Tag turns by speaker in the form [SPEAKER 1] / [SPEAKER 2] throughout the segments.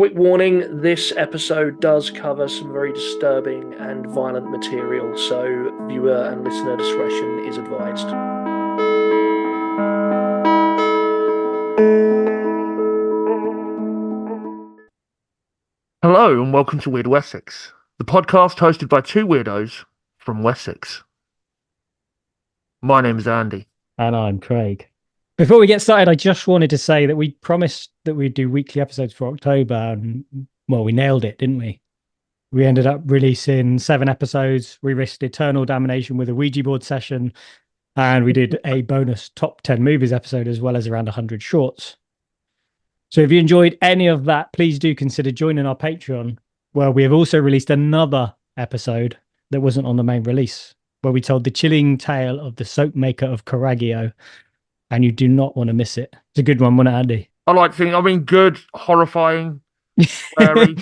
[SPEAKER 1] quick warning, this episode does cover some very disturbing and violent material, so viewer and listener discretion is advised. Hello and welcome to Weird Wessex, the podcast hosted by two weirdos from Wessex. My name is Andy.
[SPEAKER 2] And I'm Craig. Before we get started, I just wanted to say that we promised that we'd do weekly episodes for October, and well, we nailed it, didn't we? We ended up releasing 7 episodes. We risked eternal damnation with a Ouija board session, and we did a bonus top 10 movies episode, as well as around 100 shorts. So if you enjoyed any of that, please do consider joining our Patreon, where we have also released another episode that wasn't on the main release, where we told the chilling tale of the soap maker of Correggio, and you do not want to miss it. It's a good one, wasn't it, Andy?
[SPEAKER 1] I like thinking, good, horrifying, scary.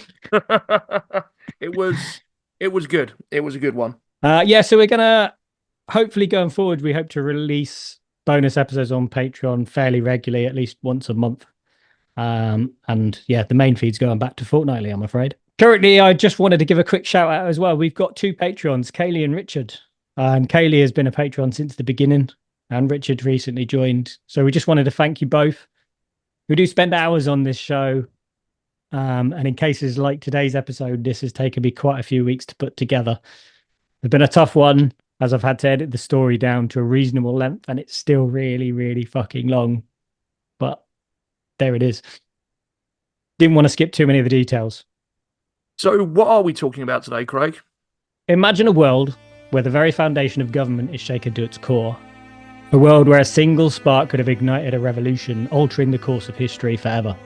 [SPEAKER 1] It was good. It was a good one.
[SPEAKER 2] So we're going to, hopefully going forward, we hope to release bonus episodes on Patreon fairly regularly, at least once a month. The main feed's going back to fortnightly, I'm afraid. Currently, I just wanted to give a quick shout out as well. We've got 2 Patrons, Kaylee and Richard. And Kaylee has been a Patreon since the beginning, and Richard recently joined. So we just wanted to thank you both. We do spend hours on this show. And in cases like today's episode, this has taken me quite a few weeks to put together. It's been a tough one, as I've had to edit the story down to a reasonable length, and it's still really, really fucking long. But there it is. Didn't want to skip too many of the details.
[SPEAKER 1] So what are we talking about today, Craig?
[SPEAKER 2] Imagine a world where the very foundation of government is shaken to its core. A world where a single spark could have ignited a revolution, altering the course of history forever.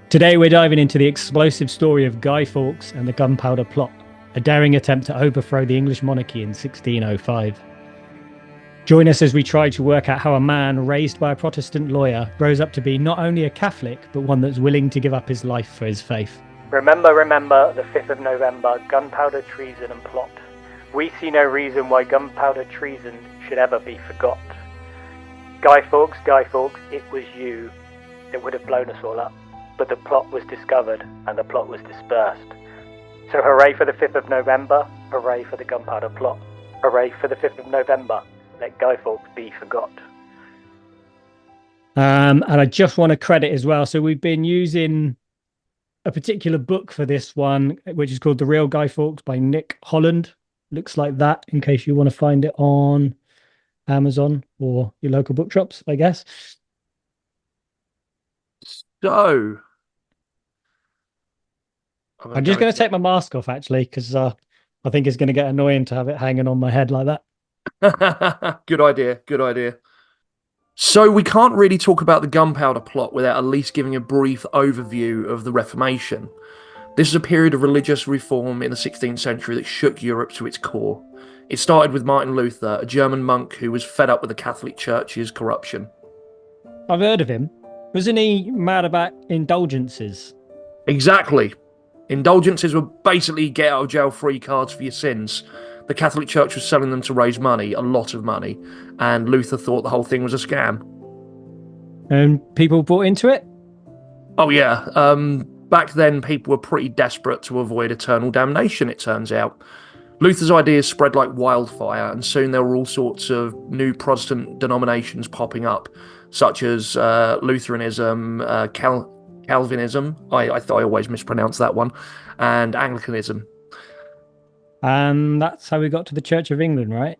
[SPEAKER 2] Today we're diving into the explosive story of Guy Fawkes and the Gunpowder Plot, a daring attempt to overthrow the English monarchy in 1605. Join us as we try to work out how a man raised by a Protestant lawyer grows up to be not only a Catholic, but one that's willing to give up his life for his faith.
[SPEAKER 3] Remember, the 5th of November, gunpowder, treason and plot. We see no reason why gunpowder treason should ever be forgot. Guy Fawkes, it was you that would have blown us all up. But the plot was discovered and the plot was dispersed. So hooray for the 5th of November, hooray for the Gunpowder Plot, hooray for the 5th of November, let Guy Fawkes be forgot.
[SPEAKER 2] And I just want to credit as well. So we've been using a particular book for this one, which is called The Real Guy Fawkes by Nick Holland. Looks like that, in case you want to find it on Amazon or your local bookshops, I guess.
[SPEAKER 1] So,
[SPEAKER 2] I'm just going to take my mask off, actually, because I think it's going to get annoying to have it hanging on my head like
[SPEAKER 1] that. Good idea. So we can't really talk about the Gunpowder Plot without at least giving a brief overview of the Reformation. This is a period of religious reform in the 16th century that shook Europe to its core. It started with Martin Luther, a German monk who was fed up with the Catholic Church's corruption.
[SPEAKER 2] I've heard of him. Wasn't he mad about indulgences?
[SPEAKER 1] Exactly. Indulgences were basically get out of jail free cards for your sins. The Catholic Church was selling them to raise money, a lot of money, and Luther thought the whole thing was a scam.
[SPEAKER 2] And people bought into it?
[SPEAKER 1] Oh yeah. Back then, people were pretty desperate to avoid eternal damnation, it turns out. Luther's ideas spread like wildfire, and soon there were all sorts of new Protestant denominations popping up, such as Lutheranism, Calvinism, I always mispronounce that one, and Anglicanism.
[SPEAKER 2] And that's how we got to the Church of England, right?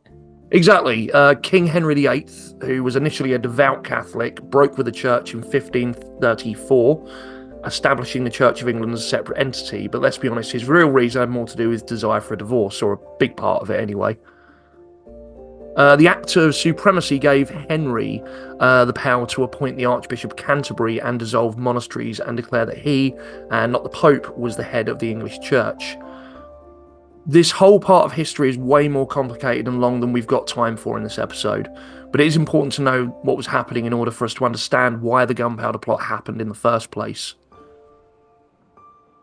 [SPEAKER 1] Exactly. King Henry VIII, who was initially a devout Catholic, broke with the Church in 1534, establishing the Church of England as a separate entity, but let's be honest, his real reason had more to do with desire for a divorce, or a big part of it anyway. The Act of Supremacy gave Henry the power to appoint the Archbishop of Canterbury and dissolve monasteries and declare that he, and not the Pope, was the head of the English Church. This whole part of history is way more complicated and long than we've got time for in this episode, but it is important to know what was happening in order for us to understand why the Gunpowder Plot happened in the first place.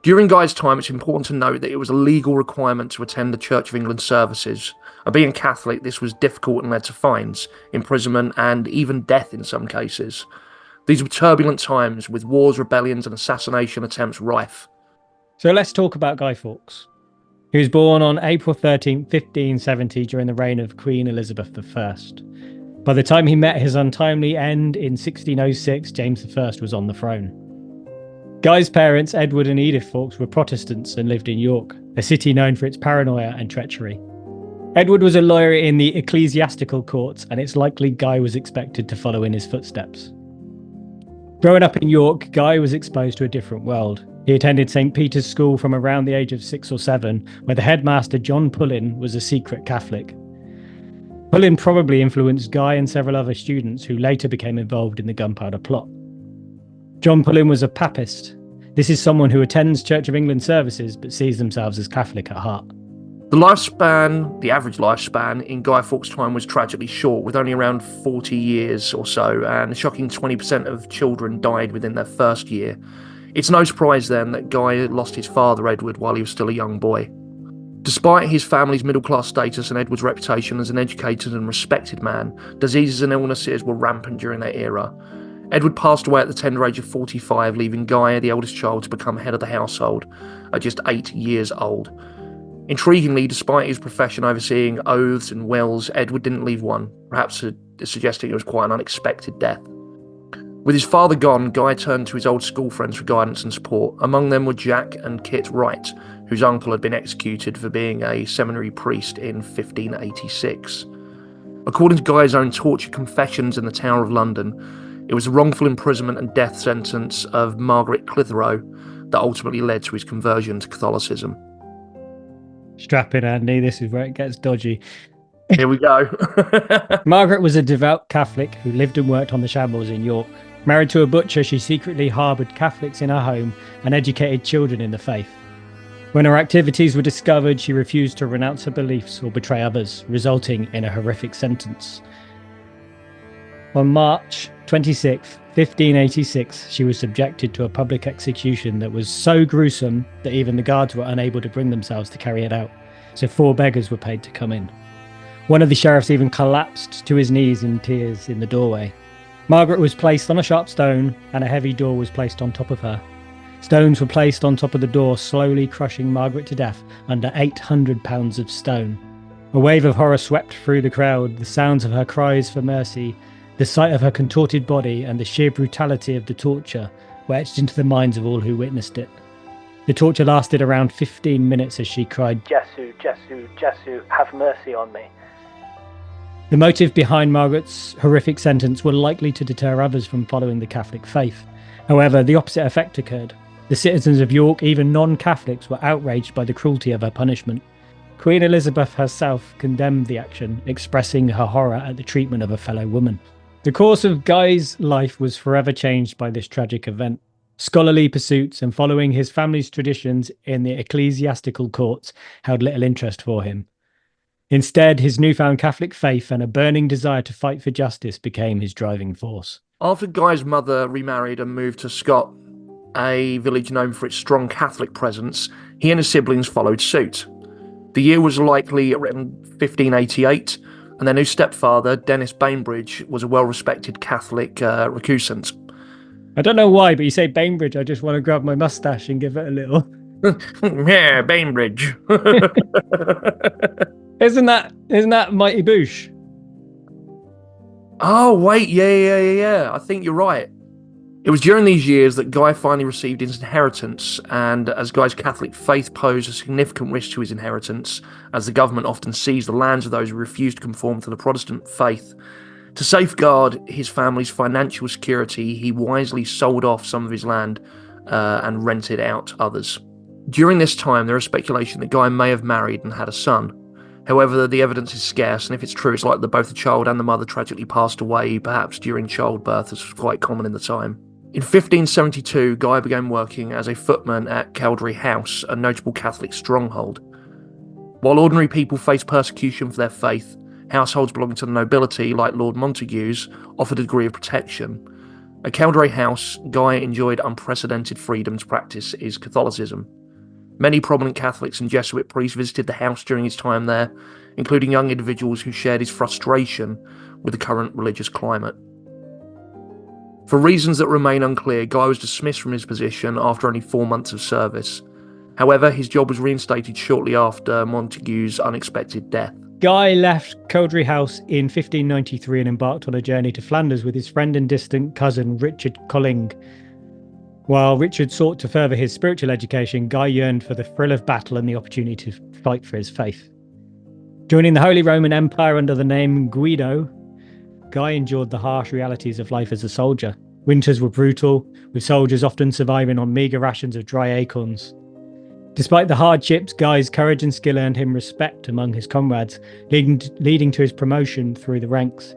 [SPEAKER 1] During Guy's time, it's important to note that it was a legal requirement to attend the Church of England services. Being Catholic, this was difficult and led to fines, imprisonment, and even death in some cases. These were turbulent times, with wars, rebellions and assassination attempts rife.
[SPEAKER 2] So let's talk about Guy Fawkes. He was born on April 13, 1570, during the reign of Queen Elizabeth I. By the time he met his untimely end in 1606, James I was on the throne. Guy's parents, Edward and Edith Fawkes, were Protestants and lived in York, a city known for its paranoia and treachery. Edward was a lawyer in the ecclesiastical courts, and it's likely Guy was expected to follow in his footsteps. Growing up in York, Guy was exposed to a different world. He attended St. Peter's School from around the age of 6 or 7, where the headmaster, John Pullin, was a secret Catholic. Pullin probably influenced Guy and several other students who later became involved in the Gunpowder Plot. John Pullin was a Papist. This is someone who attends Church of England services but sees themselves as Catholic at heart.
[SPEAKER 1] The average lifespan in Guy Fawkes' time was tragically short, with only around 40 years or so, and a shocking 20% of children died within their first year. It's no surprise then that Guy lost his father, Edward, while he was still a young boy. Despite his family's middle-class status and Edward's reputation as an educated and respected man, diseases and illnesses were rampant during their era. Edward passed away at the tender age of 45, leaving Guy, the eldest child, to become head of the household at just 8 years old. Intriguingly, despite his profession overseeing oaths and wills, Edward didn't leave one, perhaps suggesting it was quite an unexpected death. With his father gone, Guy turned to his old school friends for guidance and support. Among them were Jack and Kit Wright, whose uncle had been executed for being a seminary priest in 1586. According to Guy's own tortured confessions in the Tower of London, it was the wrongful imprisonment and death sentence of Margaret Clitheroe that ultimately led to his conversion to Catholicism.
[SPEAKER 2] Strap in, Andy, this is where it gets dodgy.
[SPEAKER 1] Here we go.
[SPEAKER 2] Margaret was a devout Catholic who lived and worked on the shambles in York. Married to a butcher, she secretly harboured Catholics in her home and educated children in the faith. When her activities were discovered, she refused to renounce her beliefs or betray others, resulting in a horrific sentence. On March 26, 1586, she was subjected to a public execution that was so gruesome that even the guards were unable to bring themselves to carry it out, so 4 beggars were paid to come in. One of the sheriffs even collapsed to his knees in tears in the doorway. Margaret was placed on a sharp stone, and a heavy door was placed on top of her. Stones were placed on top of the door, slowly crushing Margaret to death under 800 pounds of stone. A wave of horror swept through the crowd. The sounds of her cries for mercy, the sight of her contorted body, and the sheer brutality of the torture were etched into the minds of all who witnessed it. The torture lasted around 15 minutes as she cried, "Jesu, Jesu, Jesu, have mercy on me." The motive behind Margaret's horrific sentence were likely to deter others from following the Catholic faith. However, the opposite effect occurred. The citizens of York, even non-Catholics, were outraged by the cruelty of her punishment. Queen Elizabeth herself condemned the action, expressing her horror at the treatment of a fellow woman. The course of Guy's life was forever changed by this tragic event. Scholarly pursuits and following his family's traditions in the ecclesiastical courts held little interest for him. Instead, his newfound Catholic faith and a burning desire to fight for justice became his driving force.
[SPEAKER 1] After Guy's mother remarried and moved to Scott, a village known for its strong Catholic presence, he and his siblings followed suit. The year was likely around 1588, and their new stepfather, Dennis Bainbridge, was a well-respected Catholic recusant.
[SPEAKER 2] I don't know why, but you say Bainbridge, I just want to grab my mustache and give it a little.
[SPEAKER 1] Yeah, Bainbridge.
[SPEAKER 2] Isn't that Mighty Boosh?
[SPEAKER 1] Oh, wait, yeah. I think you're right. It was during these years that Guy finally received his inheritance, and as Guy's Catholic faith posed a significant risk to his inheritance, as the government often seized the lands of those who refused to conform to the Protestant faith. To safeguard his family's financial security, he wisely sold off some of his land and rented out others. During this time, there is speculation that Guy may have married and had a son. However, the evidence is scarce, and if it's true, it's likely that both the child and the mother tragically passed away, perhaps during childbirth, as was quite common in the time. In 1572, Guy began working as a footman at Cowdray House, a notable Catholic stronghold. While ordinary people faced persecution for their faith, households belonging to the nobility, like Lord Montague's, offered a degree of protection. At Cowdray House, Guy enjoyed unprecedented freedom to practice his Catholicism. Many prominent Catholics and Jesuit priests visited the house during his time there, including young individuals who shared his frustration with the current religious climate. For reasons that remain unclear, Guy was dismissed from his position after only 4 months of service. However, his job was reinstated shortly after Montague's unexpected death.
[SPEAKER 2] Guy left Couldry House in 1593 and embarked on a journey to Flanders with his friend and distant cousin Richard Colling. While Richard sought to further his spiritual education, Guy yearned for the thrill of battle and the opportunity to fight for his faith. Joining the Holy Roman Empire under the name Guido, Guy endured the harsh realities of life as a soldier. Winters were brutal, with soldiers often surviving on meagre rations of dry acorns. Despite the hardships, Guy's courage and skill earned him respect among his comrades, leading to his promotion through the ranks.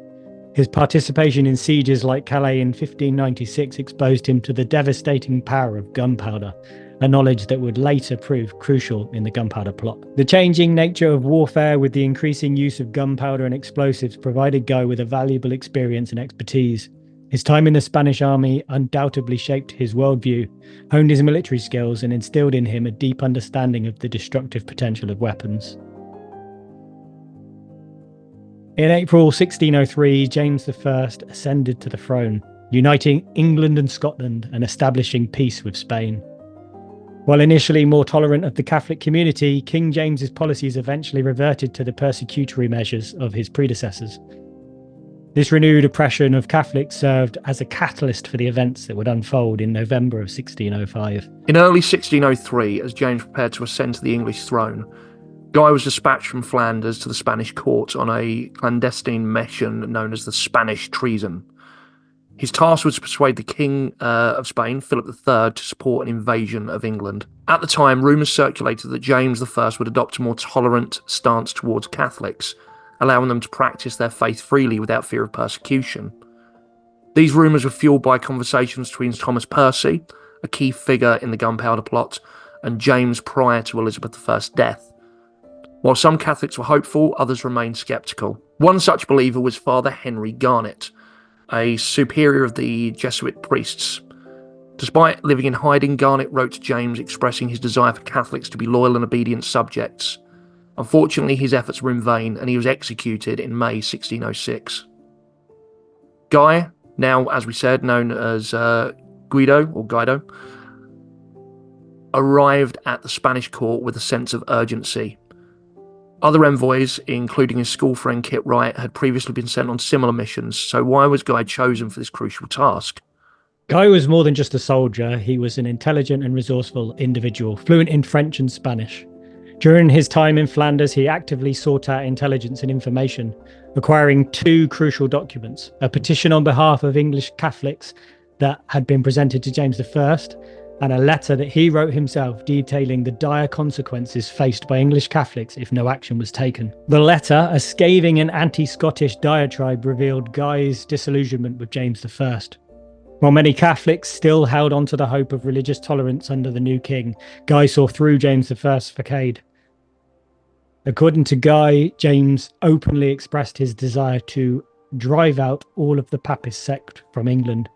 [SPEAKER 2] His participation in sieges like Calais in 1596 exposed him to the devastating power of gunpowder, a knowledge that would later prove crucial in the Gunpowder Plot. The changing nature of warfare with the increasing use of gunpowder and explosives provided Guy with a valuable experience and expertise. His time in the Spanish army undoubtedly shaped his worldview, honed his military skills, and instilled in him a deep understanding of the destructive potential of weapons. In April 1603, James I ascended to the throne, uniting England and Scotland and establishing peace with Spain. While initially more tolerant of the Catholic community, King James's policies eventually reverted to the persecutory measures of his predecessors. This renewed oppression of Catholics served as a catalyst for the events that would unfold in November of 1605.
[SPEAKER 1] In early 1603, as James prepared to ascend to the English throne, Guy was dispatched from Flanders to the Spanish court on a clandestine mission known as the Spanish treason. His task was to persuade the King of Spain, Philip III, to support an invasion of England. At the time, rumours circulated that James I would adopt a more tolerant stance towards Catholics, allowing them to practice their faith freely without fear of persecution. These rumours were fuelled by conversations between Thomas Percy, a key figure in the Gunpowder Plot, and James prior to Elizabeth I's death. While some Catholics were hopeful, others remained sceptical. One such believer was Father Henry Garnet, a superior of the Jesuit priests. Despite living in hiding, Garnet wrote to James expressing his desire for Catholics to be loyal and obedient subjects. Unfortunately, his efforts were in vain, and he was executed in May 1606. Guy, now, as we said, known as Guido, arrived at the Spanish court with a sense of urgency. Other envoys, including his school friend Kit Wright, had previously been sent on similar missions, so why was Guy chosen for this crucial task?
[SPEAKER 2] Guy was more than just a soldier. He was an intelligent and resourceful individual, fluent in French and Spanish. During his time in Flanders, he actively sought out intelligence and information, acquiring two crucial documents: a petition on behalf of English Catholics that had been presented to James I, and a letter that he wrote himself detailing the dire consequences faced by English Catholics if no action was taken. The letter, a scathing and anti-Scottish diatribe, revealed Guy's disillusionment with James I. While many Catholics still held on to the hope of religious tolerance under the new king, Guy saw through James I's facade. According to Guy, James openly expressed his desire to drive out all of the Papist sect from England,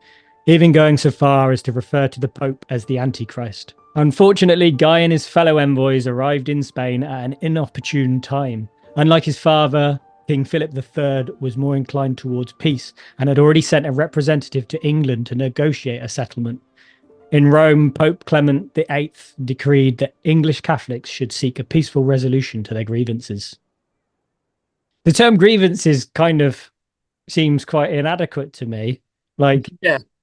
[SPEAKER 2] even going so far as to refer to the Pope as the Antichrist. Unfortunately, Guy and his fellow envoys arrived in Spain at an inopportune time. Unlike his father, King Philip III was more inclined towards peace and had already sent a representative to England to negotiate a settlement. In Rome, Pope Clement VIII decreed that English Catholics should seek a peaceful resolution to their grievances. The term grievances kind of seems quite inadequate to me.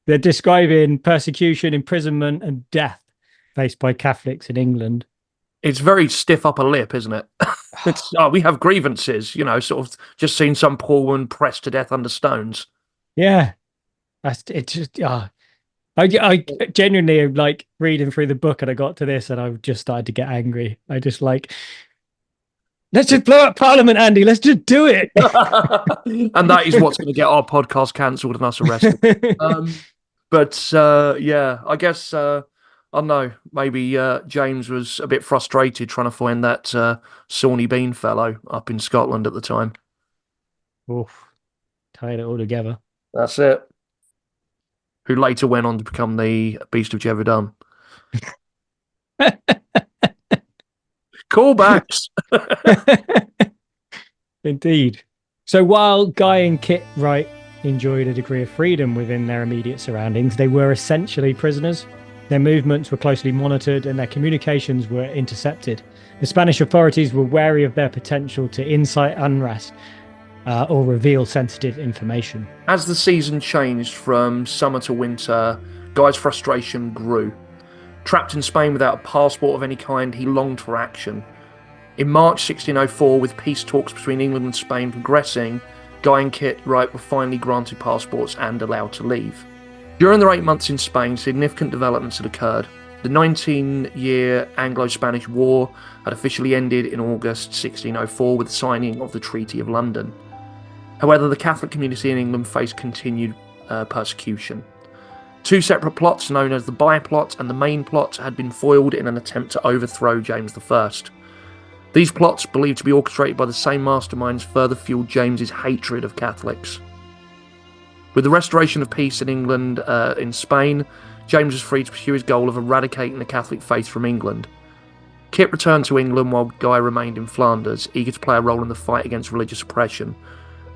[SPEAKER 2] They're describing persecution, imprisonment, and death faced by Catholics in England.
[SPEAKER 1] It's very stiff upper lip, isn't it? We have grievances, sort of just seen some poor woman pressed to death under stones.
[SPEAKER 2] Yeah. I genuinely like reading through the book, and I got to this and I just started to get angry. I just let's just blow up Parliament, Andy. Let's just do it.
[SPEAKER 1] And that is what's going to get our podcast cancelled and us arrested. I guess, I don't know, maybe James was a bit frustrated trying to find that Sawney Bean fellow up in Scotland at the time.
[SPEAKER 2] Oof. Tied it all together.
[SPEAKER 1] That's it. Who later went on to become the Beast of Jevedun. Callbacks.
[SPEAKER 2] Indeed. So while Guy and Kit Wright enjoyed a degree of freedom within their immediate surroundings, they were essentially prisoners. Their movements were closely monitored and their communications were intercepted. The Spanish authorities were wary of their potential to incite unrest or reveal sensitive information.
[SPEAKER 1] As the season changed from summer to winter, Guy's frustration grew. Trapped in Spain without a passport of any kind, he longed for action. In March 1604, with peace talks between England and Spain progressing, Guy and Kit Wright were finally granted passports and allowed to leave. During their 8 months in Spain, significant developments had occurred. The 19-year Anglo-Spanish War had officially ended in August 1604 with the signing of the Treaty of London. However, the Catholic community in England faced continued persecution. Two separate plots, known as the By-Plot and the Main Plot, had been foiled in an attempt to overthrow James I. These plots, believed to be orchestrated by the same masterminds, further fueled James's hatred of Catholics. With the restoration of peace in England in Spain, James was free to pursue his goal of eradicating the Catholic faith from England. Kit returned to England while Guy remained in Flanders, eager to play a role in the fight against religious oppression,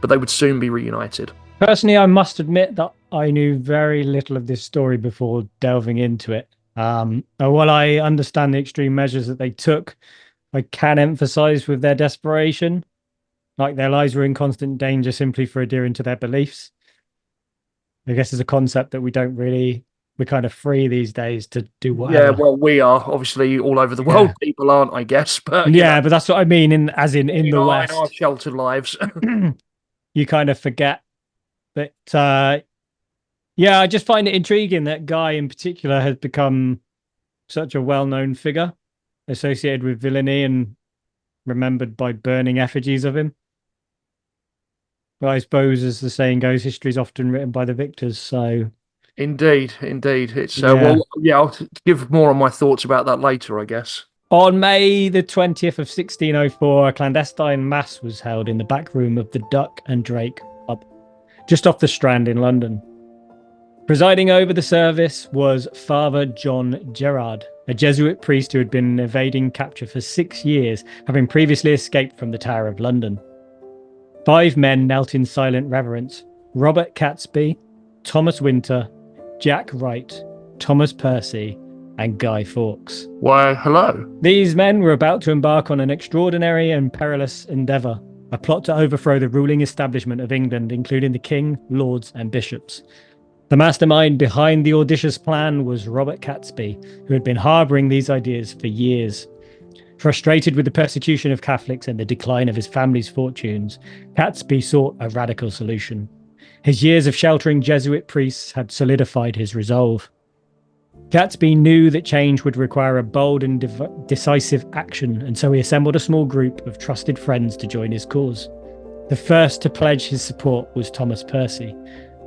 [SPEAKER 1] but they would soon be reunited.
[SPEAKER 2] Personally, I must admit that I knew very little of this story before delving into it. While I understand the extreme measures that they took, I can emphasize with their desperation, like their lives were in constant danger simply for adhering to their beliefs. I guess it's a concept that we're kind of free these days to do whatever.
[SPEAKER 1] Yeah, well, we are obviously all over the world. People aren't, I guess, but
[SPEAKER 2] but that's what I mean. In the West,
[SPEAKER 1] in our sheltered lives,
[SPEAKER 2] you kind of forget. But I just find it intriguing that Guy in particular has become such a well-known figure associated with villainy and remembered by burning effigies of him. But I suppose, as the saying goes, history is often written by the victors. So,
[SPEAKER 1] indeed, it's I'll give more on my thoughts about that later, I guess.
[SPEAKER 2] On May the 20th of 1604, a clandestine mass was held in the back room of the Duck and Drake pub, just off the Strand in London. Presiding over the service was Father John Gerard, a Jesuit priest who had been evading capture for 6 years, having previously escaped from the Tower of London. 5 men knelt in silent reverence: Robert Catesby, Thomas Winter, Jack Wright, Thomas Percy, and Guy Fawkes.
[SPEAKER 1] Why, hello.
[SPEAKER 2] These men were about to embark on an extraordinary and perilous endeavour, a plot to overthrow the ruling establishment of England, including the king, lords, and bishops. The mastermind behind the audacious plan was Robert Catesby, who had been harbouring these ideas for years. Frustrated with the persecution of Catholics and the decline of his family's fortunes, Catesby sought a radical solution. His years of sheltering Jesuit priests had solidified his resolve. Catesby knew that change would require a bold and decisive action, and so he assembled a small group of trusted friends to join his cause. The first to pledge his support was Thomas Percy,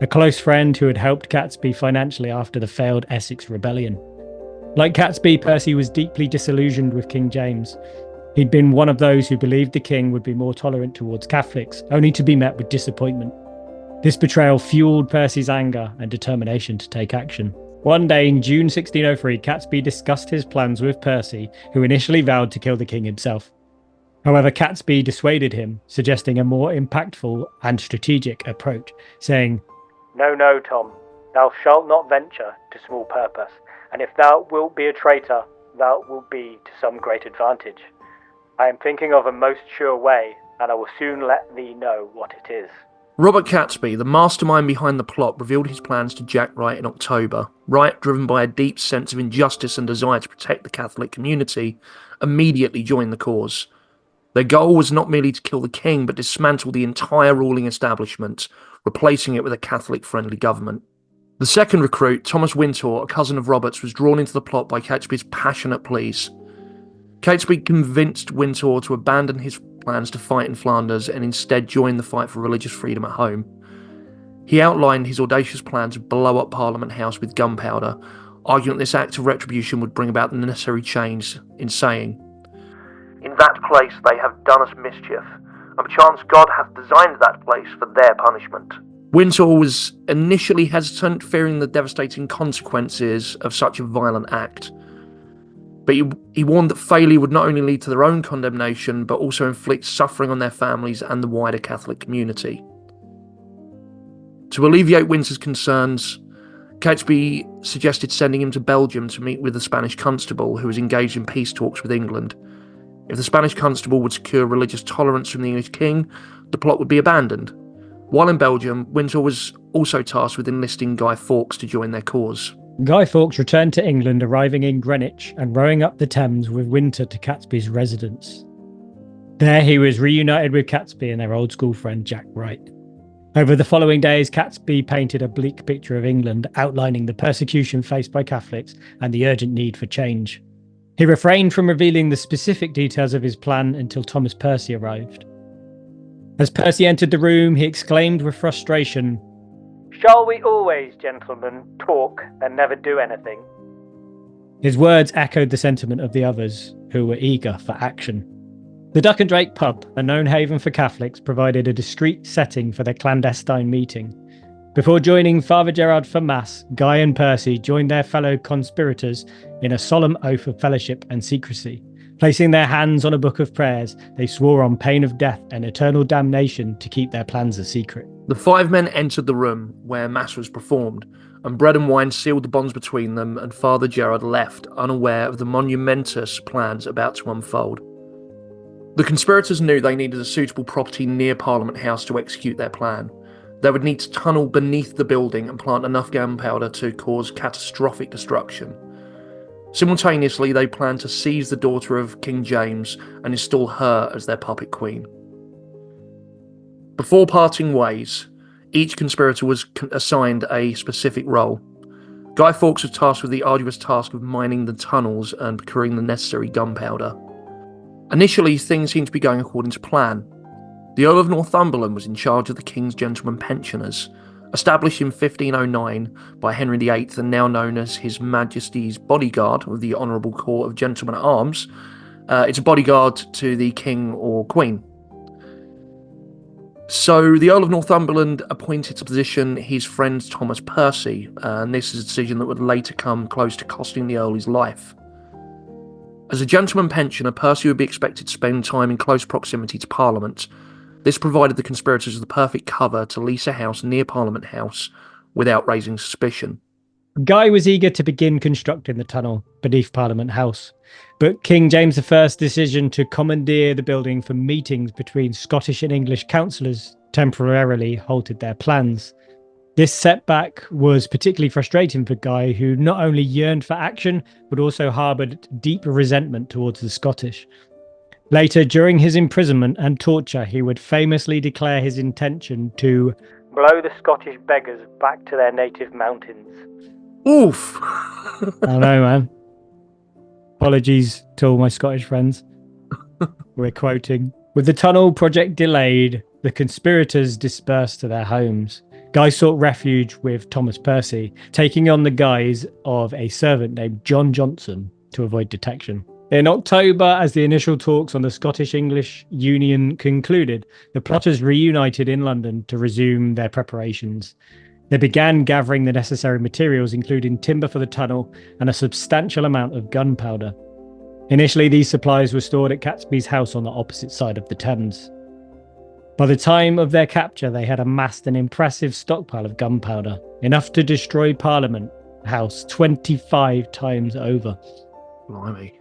[SPEAKER 2] a close friend who had helped Catesby financially after the failed Essex Rebellion. Like Catesby, Percy was deeply disillusioned with King James. He'd been one of those who believed the king would be more tolerant towards Catholics, only to be met with disappointment. This betrayal fueled Percy's anger and determination to take action. One day in June 1603, Catesby discussed his plans with Percy, who initially vowed to kill the king himself. However, Catesby dissuaded him, suggesting a more impactful and strategic approach, saying,
[SPEAKER 3] No, Tom, thou shalt not venture to small purpose, and if thou wilt be a traitor, thou wilt be to some great advantage. I am thinking of a most sure way, and I will soon let thee know what it is.
[SPEAKER 1] Robert Catesby, the mastermind behind the plot, revealed his plans to Jack Wright in October. Wright, driven by a deep sense of injustice and desire to protect the Catholic community, immediately joined the cause. Their goal was not merely to kill the king, but dismantle the entire ruling establishment, replacing it with a Catholic-friendly government. The second recruit, Thomas Winter, a cousin of Robert's, was drawn into the plot by Catesby's passionate pleas. Catesby convinced Winter to abandon his plans to fight in Flanders and instead join the fight for religious freedom at home. He outlined his audacious plan to blow up Parliament House with gunpowder, arguing that this act of retribution would bring about the necessary change, in saying, "In that place they have done us mischief, and perchance God hath designed that place for their punishment." Winter was initially hesitant, fearing the devastating consequences of such a violent act. But he warned that failure would not only lead to their own condemnation, but also inflict suffering on their families and the wider Catholic community. To alleviate Winter's concerns, Catesby suggested sending him to Belgium to meet with the Spanish constable who was engaged in peace talks with England. If the Spanish constable would secure religious tolerance from the English king, the plot would be abandoned. While in Belgium, Winter was also tasked with enlisting Guy Fawkes to join their cause.
[SPEAKER 2] Guy Fawkes returned to England, arriving in Greenwich and rowing up the Thames with Winter to Catesby's residence. There he was reunited with Catesby and their old school friend Jack Wright. Over the following days, Catesby painted a bleak picture of England, outlining the persecution faced by Catholics and the urgent need for change. He refrained from revealing the specific details of his plan until Thomas Percy arrived. As Percy entered the room, he exclaimed with frustration,
[SPEAKER 3] "Shall we always, gentlemen, talk and never do anything?"
[SPEAKER 2] His words echoed the sentiment of the others, who were eager for action. The Duck and Drake pub, a known haven for Catholics, provided a discreet setting for their clandestine meeting. Before joining Father Gerard for Mass, Guy and Percy joined their fellow conspirators in a solemn oath of fellowship and secrecy. Placing their hands on a book of prayers, they swore on pain of death and eternal damnation to keep their plans a secret.
[SPEAKER 1] The five men entered the room where Mass was performed, and bread and wine sealed the bonds between them, and Father Gerard left, unaware of the monumentous plans about to unfold. The conspirators knew they needed a suitable property near Parliament House to execute their plan. They would need to tunnel beneath the building and plant enough gunpowder to cause catastrophic destruction. Simultaneously, they planned to seize the daughter of King James and install her as their puppet queen. Before parting ways, each conspirator was assigned a specific role. Guy Fawkes was tasked with the arduous task of mining the tunnels and procuring the necessary gunpowder. Initially, things seemed to be going according to plan. The Earl of Northumberland was in charge of the King's Gentlemen Pensioners, established in 1509 by Henry VIII and now known as His Majesty's Bodyguard of the Honourable Court of Gentlemen at Arms. It's a bodyguard to the King or Queen. So the Earl of Northumberland appointed to position his friend Thomas Percy, and this is a decision that would later come close to costing the Earl his life. As a gentleman pensioner, Percy would be expected to spend time in close proximity to Parliament. This provided the conspirators with the perfect cover to lease a house near Parliament House without raising suspicion.
[SPEAKER 2] Guy was eager to begin constructing the tunnel beneath Parliament House, but King James I's decision to commandeer the building for meetings between Scottish and English councillors temporarily halted their plans. This setback was particularly frustrating for Guy, who not only yearned for action, but also harboured deep resentment towards the Scottish. Later, during his imprisonment and torture, he would famously declare his intention to
[SPEAKER 3] blow the Scottish beggars back to their native mountains.
[SPEAKER 1] Oof!
[SPEAKER 2] I know, man. Apologies to all my Scottish friends. We're quoting. With the tunnel project delayed, the conspirators dispersed to their homes. Guy sought refuge with Thomas Percy, taking on the guise of a servant named John Johnson to avoid detection. In October, as the initial talks on the Scottish-English Union concluded, the plotters reunited in London to resume their preparations. They began gathering the necessary materials, including timber for the tunnel and a substantial amount of gunpowder. Initially, these supplies were stored at Catesby's house on the opposite side of the Thames. By the time of their capture, they had amassed an impressive stockpile of gunpowder, enough to destroy Parliament House 25 times over.
[SPEAKER 1] Blimey.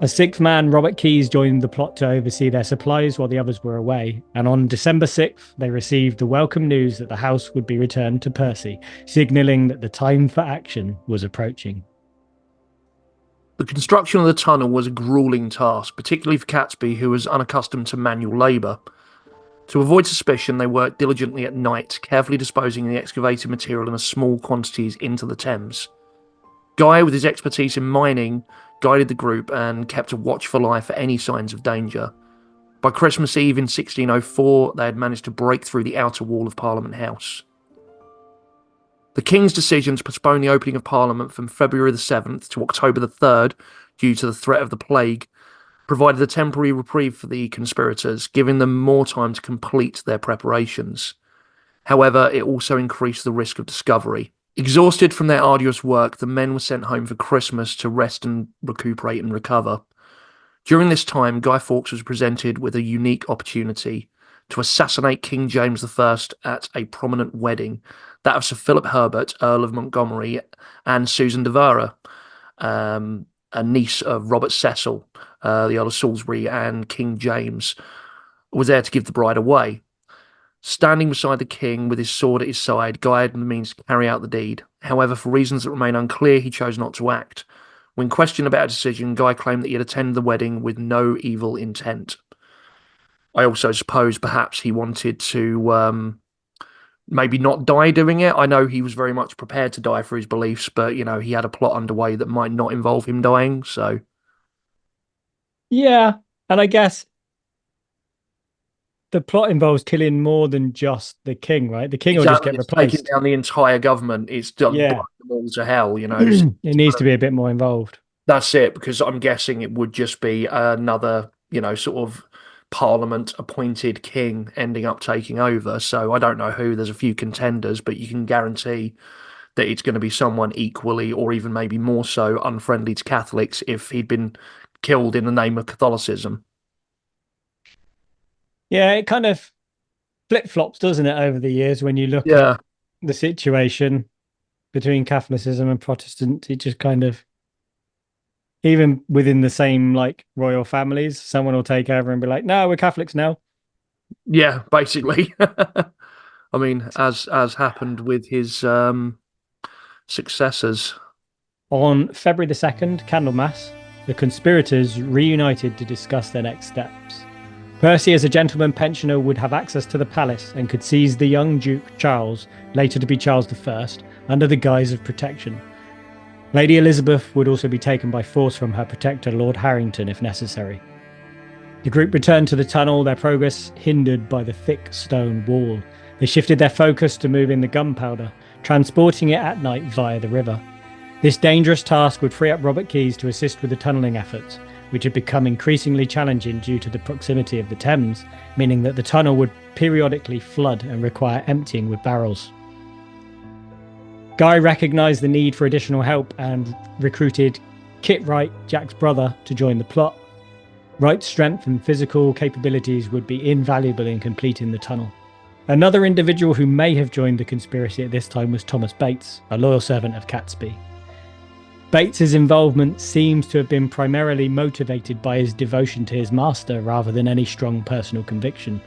[SPEAKER 2] A sixth man, Robert Keyes, joined the plot to oversee their supplies while the others were away, and on December 6th, they received the welcome news that the house would be returned to Percy, signalling that the time for action was approaching.
[SPEAKER 1] The construction of the tunnel was a gruelling task, particularly for Catesby, who was unaccustomed to manual labour. To avoid suspicion, they worked diligently at night, carefully disposing the excavated material in small quantities into the Thames. Guy, with his expertise in mining, guided the group and kept a watchful eye for any signs of danger. By Christmas Eve in 1604, they had managed to break through the outer wall of Parliament House. The King's decision to postpone the opening of Parliament from February the 7th to October the 3rd, due to the threat of the plague, provided a temporary reprieve for the conspirators, giving them more time to complete their preparations. However, it also increased the risk of discovery. Exhausted from their arduous work, the men were sent home for Christmas to rest and recuperate and recover. During this time, Guy Fawkes was presented with a unique opportunity to assassinate King James I at a prominent wedding, that of Sir Philip Herbert, Earl of Montgomery, and Susan de Vere, a niece of Robert Cecil, the Earl of Salisbury, and King James, was there to give the bride away. Standing beside the king with his sword at his side, Guy had the means to carry out the deed. However, for reasons that remain unclear, he chose not to act. When questioned about a decision, Guy claimed that he had attended the wedding with no evil intent. I also suppose perhaps he wanted to maybe not die doing it. I know he was very much prepared to die for his beliefs, but, he had a plot underway that might not involve him dying, so...
[SPEAKER 2] Yeah, and I guess the plot involves killing more than just the king, right? The king will just get replaced.
[SPEAKER 1] Taking down the entire government. It's done them all to hell,
[SPEAKER 2] It needs to be a bit more involved.
[SPEAKER 1] That's it, because I'm guessing it would just be another, sort of parliament-appointed king ending up taking over. So I don't know who. There's a few contenders, but you can guarantee that it's going to be someone equally or even maybe more so unfriendly to Catholics if he'd been killed in the name of Catholicism.
[SPEAKER 2] Yeah, it kind of flip-flops, doesn't it, over the years when you look at the situation between Catholicism and Protestant. It just kind of, even within the same royal families, someone will take over and be like, no, we're Catholics now.
[SPEAKER 1] Yeah, basically. I mean, as happened with his successors.
[SPEAKER 2] On February the 2nd, Candlemas, the conspirators reunited to discuss their next steps. Percy, as a gentleman pensioner, would have access to the palace and could seize the young Duke Charles, later to be Charles I, under the guise of protection. Lady Elizabeth would also be taken by force from her protector, Lord Harrington, if necessary. The group returned to the tunnel, their progress hindered by the thick stone wall. They shifted their focus to moving the gunpowder, transporting it at night via the river. This dangerous task would free up Robert Keyes to assist with the tunnelling efforts, which had become increasingly challenging due to the proximity of the Thames, meaning that the tunnel would periodically flood and require emptying with barrels. Guy recognised the need for additional help and recruited Kit Wright, Jack's brother, to join the plot. Wright's strength and physical capabilities would be invaluable in completing the tunnel. Another individual who may have joined the conspiracy at this time was Thomas Bates, a loyal servant of Catesby. Bates's involvement seems to have been primarily motivated by his devotion to his master rather than any strong personal conviction.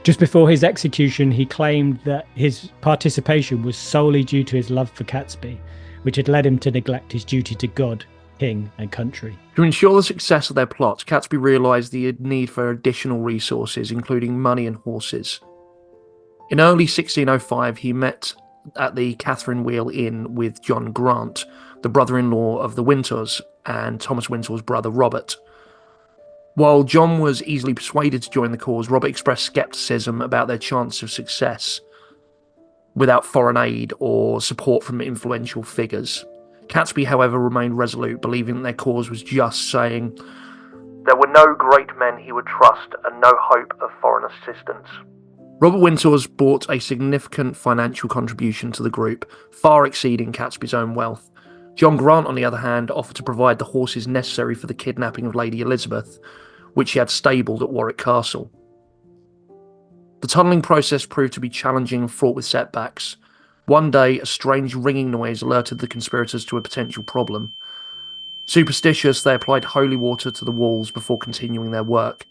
[SPEAKER 2] Just before his execution, he claimed that his participation was solely due to his love for Catesby, which had led him to neglect his duty to God, king, and country.
[SPEAKER 1] To ensure the success of their plot, Catesby realised the need for additional resources, including money and horses. In early 1605, he met at the Catherine Wheel Inn with John Grant, the brother-in-law of the Winters, and Thomas Winter's brother Robert. While John was easily persuaded to join the cause, Robert expressed scepticism about their chance of success without foreign aid or support from influential figures. Catesby, however, remained resolute, believing that their cause was just, saying, "There were no great men he would trust and no hope of foreign assistance." Robert Winters brought a significant financial contribution to the group, far exceeding Catesby's own wealth. John Grant, on the other hand, offered to provide the horses necessary for the kidnapping of Lady Elizabeth, which he had stabled at Warwick Castle. The tunnelling process proved to be challenging and fraught with setbacks. One day, a strange ringing noise alerted the conspirators to a potential problem. Superstitious, they applied holy water to the walls before continuing their work.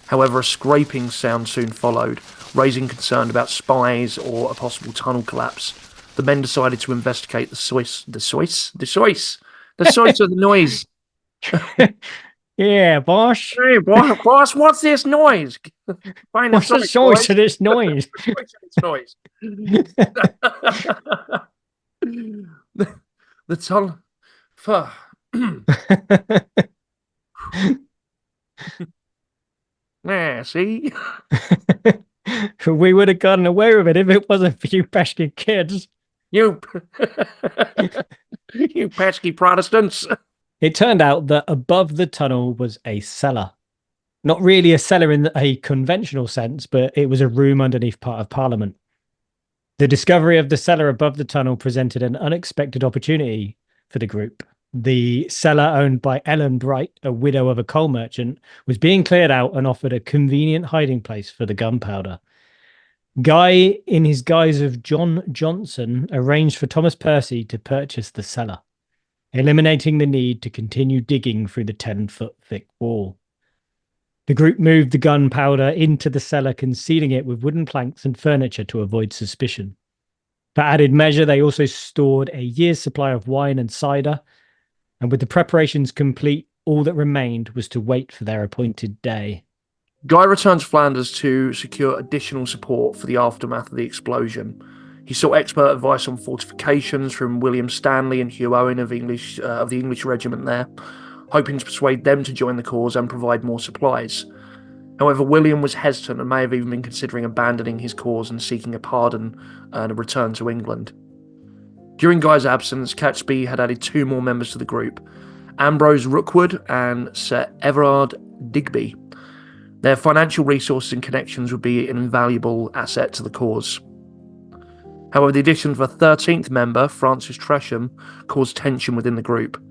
[SPEAKER 1] However, a scraping sound soon followed, raising concern about spies or a possible tunnel collapse. The men decided to investigate the source of the noise.
[SPEAKER 2] Yeah, boss.
[SPEAKER 1] Hey, boss, what's this noise?
[SPEAKER 2] What's the source of this noise?
[SPEAKER 1] The tunnel. Yeah, see?
[SPEAKER 2] We would have gotten away with it if it wasn't for you pesky kids.
[SPEAKER 1] You pesky Protestants.
[SPEAKER 2] It turned out that above the tunnel was a cellar. Not really a cellar in a conventional sense, but it was a room underneath part of Parliament. The discovery of the cellar above the tunnel presented an unexpected opportunity for the group. The cellar, owned by Ellen Bright, a widow of a coal merchant, was being cleared out and offered a convenient hiding place for the gunpowder. Guy, in his guise of John Johnson, arranged for Thomas Percy to purchase the cellar, eliminating the need to continue digging through the 10-foot thick wall. The group moved the gunpowder into the cellar, concealing it with wooden planks and furniture to avoid suspicion. For added measure, they also stored a year's supply of wine and cider, and with the preparations complete, all that remained was to wait for their appointed day.
[SPEAKER 1] Guy returned to Flanders to secure additional support for the aftermath of the explosion. He sought expert advice on fortifications from William Stanley and Hugh Owen of the English regiment there, hoping to persuade them to join the cause and provide more supplies. However, William was hesitant and may have even been considering abandoning his cause and seeking a pardon and a return to England. During Guy's absence, Catesby had added 2 more members to the group, Ambrose Rookwood and Sir Everard Digby. Their financial resources and connections would be an invaluable asset to the cause. However, the addition of a 13th member, Francis Tresham, caused tension within the group.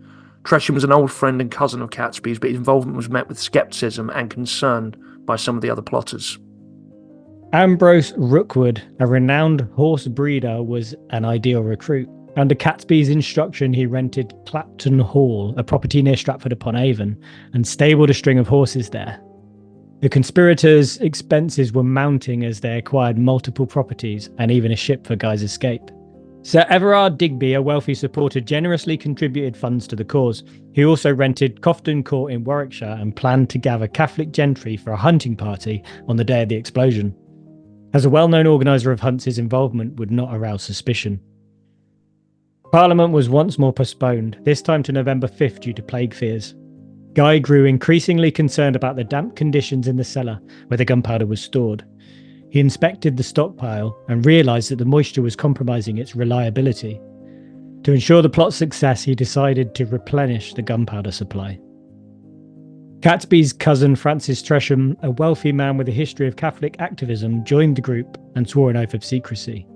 [SPEAKER 1] Tresham was an old friend and cousin of Catesby's, but his involvement was met with scepticism and concern by some of the other plotters.
[SPEAKER 2] Ambrose Rookwood, a renowned horse breeder, was an ideal recruit. Under Catesby's instruction, he rented Clapton Hall, a property near Stratford-upon-Avon, and stabled a string of horses there. The conspirators' expenses were mounting as they acquired multiple properties and even a ship for Guy's escape. Sir Everard Digby, a wealthy supporter, generously contributed funds to the cause. He also rented Cofton Court in Warwickshire and planned to gather Catholic gentry for a hunting party on the day of the explosion. As a well-known organiser of hunts, his involvement would not arouse suspicion. Parliament was once more postponed, this time to November 5th due to plague fears. Guy grew increasingly concerned about the damp conditions in the cellar where the gunpowder was stored. He inspected the stockpile and realised that the moisture was compromising its reliability. To ensure the plot's success, he decided to replenish the gunpowder supply. Catesby's cousin Francis Tresham, a wealthy man with a history of Catholic activism, joined the group and swore an oath of secrecy.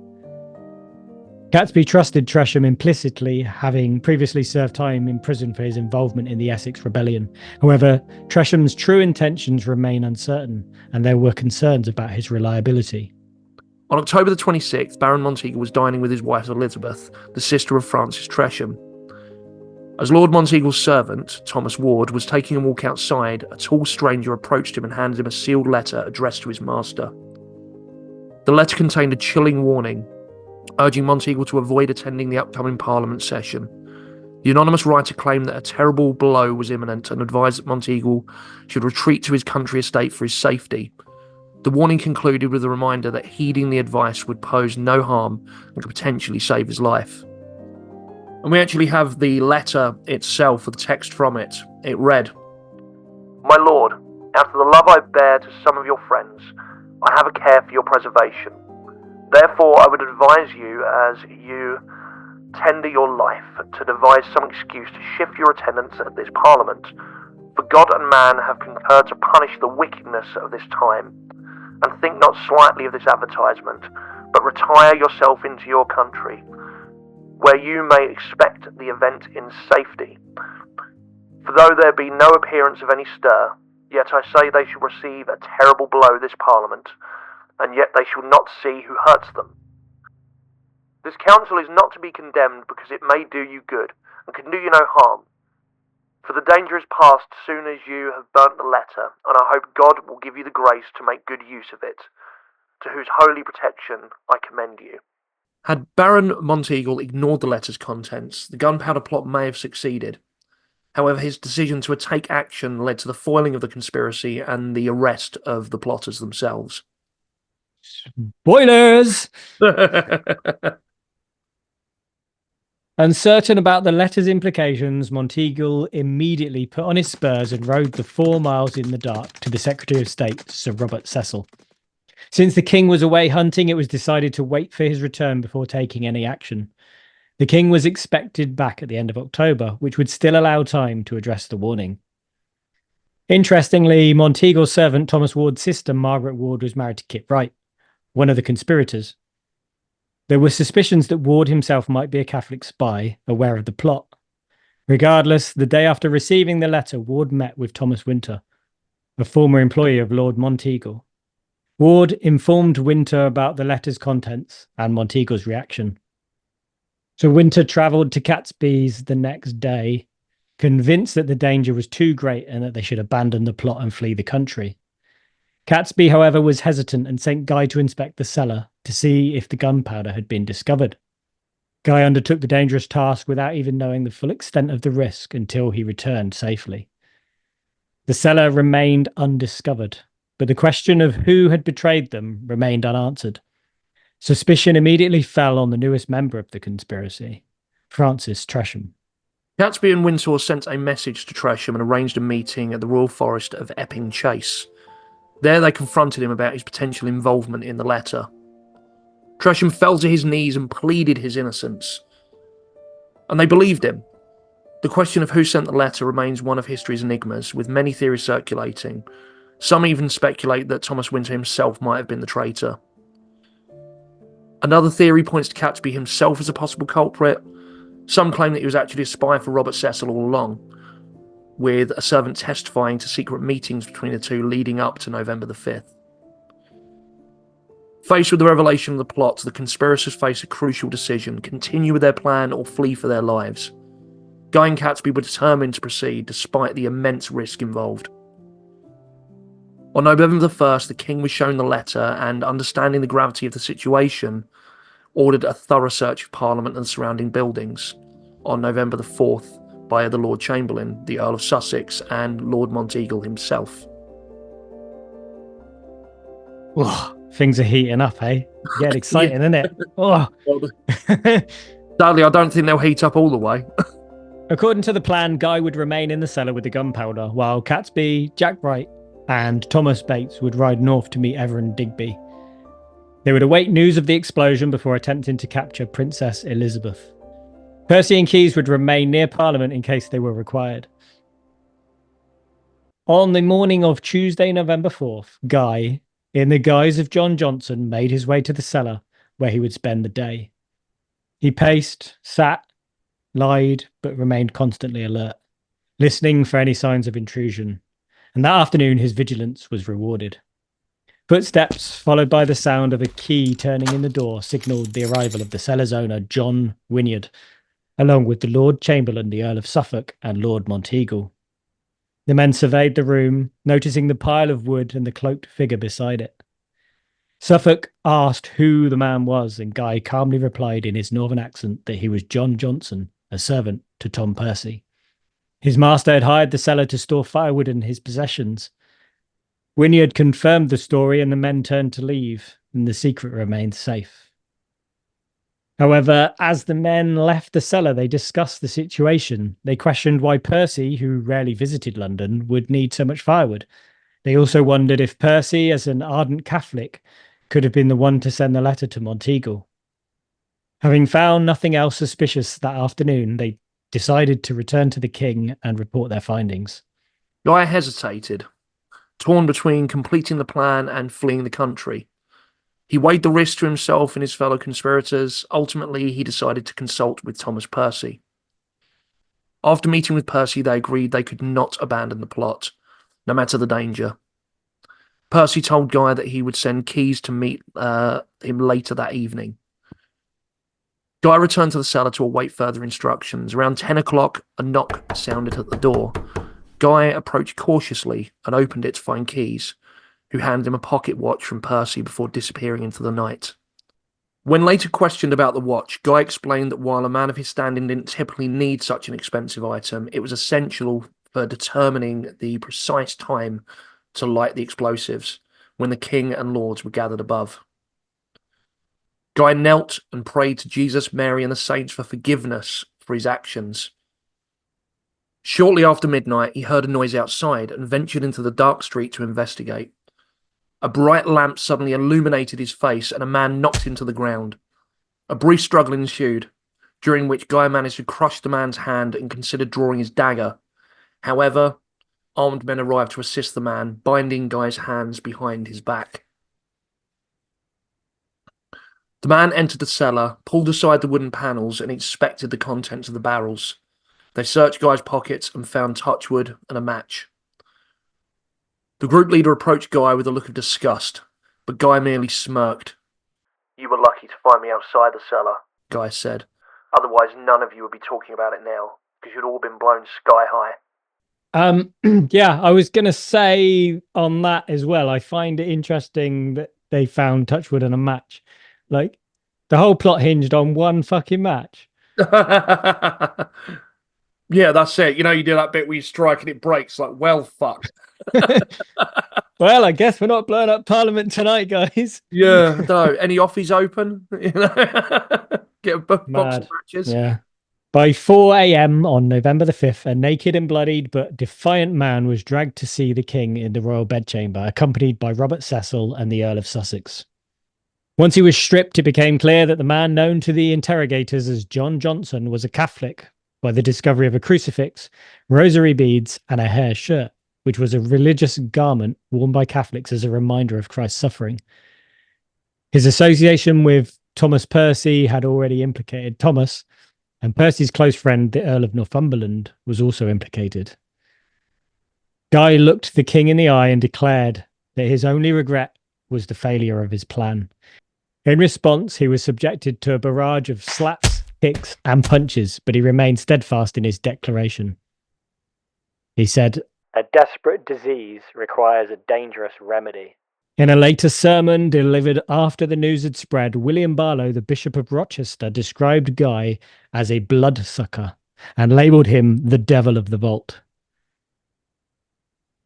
[SPEAKER 2] Catesby trusted Tresham implicitly, having previously served time in prison for his involvement in the Essex Rebellion. However, Tresham's true intentions remain uncertain, and there were concerns about his reliability.
[SPEAKER 1] On October the 26th, Baron Monteagle was dining with his wife Elizabeth, the sister of Francis Tresham. As Lord Monteagle's servant, Thomas Ward, was taking a walk outside, a tall stranger approached him and handed him a sealed letter addressed to his master. The letter contained a chilling warning, urging Monteagle to avoid attending the upcoming Parliament session. The anonymous writer claimed that a terrible blow was imminent and advised that Monteagle should retreat to his country estate for his safety. The warning concluded with a reminder that heeding the advice would pose no harm and could potentially save his life. And we actually have the letter itself, the text from it. It read, "My lord, out of the love I bear to some of your friends, I have a care for your preservation. Therefore, I would advise you, as you tender your life, to devise some excuse to shift your attendance at this Parliament. For God and man have concurred to punish the wickedness of this time. And think not slightly of this advertisement, but retire yourself into your country, where you may expect the event in safety. For though there be no appearance of any stir, yet I say they shall receive a terrible blow this Parliament, and yet they shall not see who hurts them. This counsel is not to be condemned because it may do you good, and can do you no harm. For the danger is past soon as you have burnt the letter, and I hope God will give you the grace to make good use of it, to whose holy protection I commend you." Had Baron Monteagle ignored the letter's contents, the Gunpowder Plot may have succeeded. However, his decision to take action led to the foiling of the conspiracy and the arrest of the plotters themselves.
[SPEAKER 2] Spoilers! Uncertain about the letter's implications, Monteagle immediately put on his spurs and rode the 4 miles in the dark to the Secretary of State, Sir Robert Cecil. Since the king was away hunting, it was decided to wait for his return before taking any action. The king was expected back at the end of October, which would still allow time to address the warning. Interestingly, Monteagle's servant Thomas Ward's sister, Margaret Ward, was married to Kit Wright, one of the conspirators. There were suspicions that Ward himself might be a Catholic spy, aware of the plot. Regardless, the day after receiving the letter, Ward met with Thomas Winter, a former employee of Lord Monteagle. Ward informed Winter about the letter's contents and Monteagle's reaction. So Winter travelled to Catesby's the next day, convinced that the danger was too great and that they should abandon the plot and flee the country. Catesby, however, was hesitant and sent Guy to inspect the cellar to see if the gunpowder had been discovered. Guy undertook the dangerous task without even knowing the full extent of the risk until he returned safely. The cellar remained undiscovered, but the question of who had betrayed them remained unanswered. Suspicion immediately fell on the newest member of the conspiracy, Francis Tresham.
[SPEAKER 1] Catesby and Winter sent a message to Tresham and arranged a meeting at the Royal Forest of Epping Chase. There they confronted him about his potential involvement in the letter. Tresham fell to his knees and pleaded his innocence. And they believed him. The question of who sent the letter remains one of history's enigmas, with many theories circulating. Some even speculate that Thomas Winter himself might have been the traitor. Another theory points to Catesby himself as a possible culprit. Some claim that he was actually a spy for Robert Cecil all along, with a servant testifying to secret meetings between the two leading up to November the 5th. Faced with the revelation of the plot, the conspirators face a crucial decision: continue with their plan or flee for their lives. Guy and Catesby were determined to proceed despite the immense risk involved. On November the 1st, the king was shown the letter and, understanding the gravity of the situation, ordered a thorough search of Parliament and the surrounding buildings. On November the 4th, by the Lord Chamberlain, the Earl of Sussex, and Lord Monteagle himself.
[SPEAKER 2] Oh, things are heating up, eh? Getting exciting, isn't it? Oh.
[SPEAKER 1] Sadly, I don't think they'll heat up all the way.
[SPEAKER 2] According to the plan, Guy would remain in the cellar with the gunpowder, while Catesby, Jack Bright, and Thomas Bates would ride north to meet Everard Digby. They would await news of the explosion before attempting to capture Princess Elizabeth. Percy and Keyes would remain near Parliament in case they were required. On the morning of Tuesday, November 4th, Guy, in the guise of John Johnson, made his way to the cellar where he would spend the day. He paced, sat, lied, but remained constantly alert, listening for any signs of intrusion. And that afternoon, his vigilance was rewarded. Footsteps, followed by the sound of a key turning in the door, signalled the arrival of the cellar's owner, John Wynyard, along with the Lord Chamberlain, the Earl of Suffolk, and Lord Monteagle. The men surveyed the room, noticing the pile of wood and the cloaked figure beside it. Suffolk asked who the man was, and Guy calmly replied in his northern accent that he was John Johnson, a servant to Tom Percy. His master had hired the cellar to store firewood and his possessions. Wynyard confirmed the story, and the men turned to leave, and the secret remained safe. However, as the men left the cellar, they discussed the situation. They questioned why Percy, who rarely visited London, would need so much firewood. They also wondered if Percy, as an ardent Catholic, could have been the one to send the letter to Monteagle. Having found nothing else suspicious that afternoon, they decided to return to the king and report their findings.
[SPEAKER 1] Guy hesitated, torn between completing the plan and fleeing the country. He weighed the risk to himself and his fellow conspirators. Ultimately, he decided to consult with Thomas Percy. After meeting with Percy, they agreed they could not abandon the plot, no matter the danger. Percy told Guy that he would send Keyes to meet him later that evening. Guy returned to the cellar to await further instructions. Around 10 o'clock, a knock sounded at the door. Guy approached cautiously and opened it to find Keyes, who handed him a pocket watch from Percy before disappearing into the night. When later questioned about the watch, Guy explained that while a man of his standing didn't typically need such an expensive item, it was essential for determining the precise time to light the explosives when the king and lords were gathered above. Guy knelt and prayed to Jesus, Mary, and the saints for forgiveness for his actions. Shortly after midnight, he heard a noise outside and ventured into the dark street to investigate. A bright lamp suddenly illuminated his face, and a man knocked him to the ground. A brief struggle ensued, during which Guy managed to crush the man's hand and considered drawing his dagger. However, armed men arrived to assist the man, binding Guy's hands behind his back. The man entered the cellar, pulled aside the wooden panels, and inspected the contents of the barrels. They searched Guy's pockets and found touchwood and a match. The group leader approached Guy with a look of disgust, but Guy merely smirked. "You were lucky to find me outside the cellar," Guy said. "Otherwise none of you would be talking about it now, because you'd all been blown sky high."
[SPEAKER 2] Yeah, I was going to say on that as well, I find it interesting that they found touchwood and a match. Like, the whole plot hinged on one fucking match.
[SPEAKER 1] Yeah, that's it. You know, you do that bit where you strike and it breaks. Like, well, fuck.
[SPEAKER 2] Well, I guess we're not blowing up Parliament tonight, guys.
[SPEAKER 1] Yeah, no. Any offies open? You know, get a box
[SPEAKER 2] Mad.
[SPEAKER 1] of matches.
[SPEAKER 2] Yeah. By 4 a.m. on November the 5th, a naked and bloodied but defiant man was dragged to see the king in the royal bedchamber, accompanied by Robert Cecil and the Earl of Sussex. Once he was stripped, it became clear that the man known to the interrogators as John Johnson was a Catholic by the discovery of a crucifix, rosary beads, and a hair shirt, which was a religious garment worn by Catholics as a reminder of Christ's suffering. His association with Thomas Percy had already implicated Thomas, and Percy's close friend, the Earl of Northumberland, was also implicated. Guy looked the king in the eye and declared that his only regret was the failure of his plan. In response, he was subjected to a barrage of slaps, kicks, and punches, but he remained steadfast in his declaration. He said,
[SPEAKER 3] "A desperate disease requires a dangerous remedy."
[SPEAKER 2] in a later sermon delivered after the news had spread, William Barlow, the Bishop of Rochester, described Guy as a bloodsucker and labelled him the devil of the vault.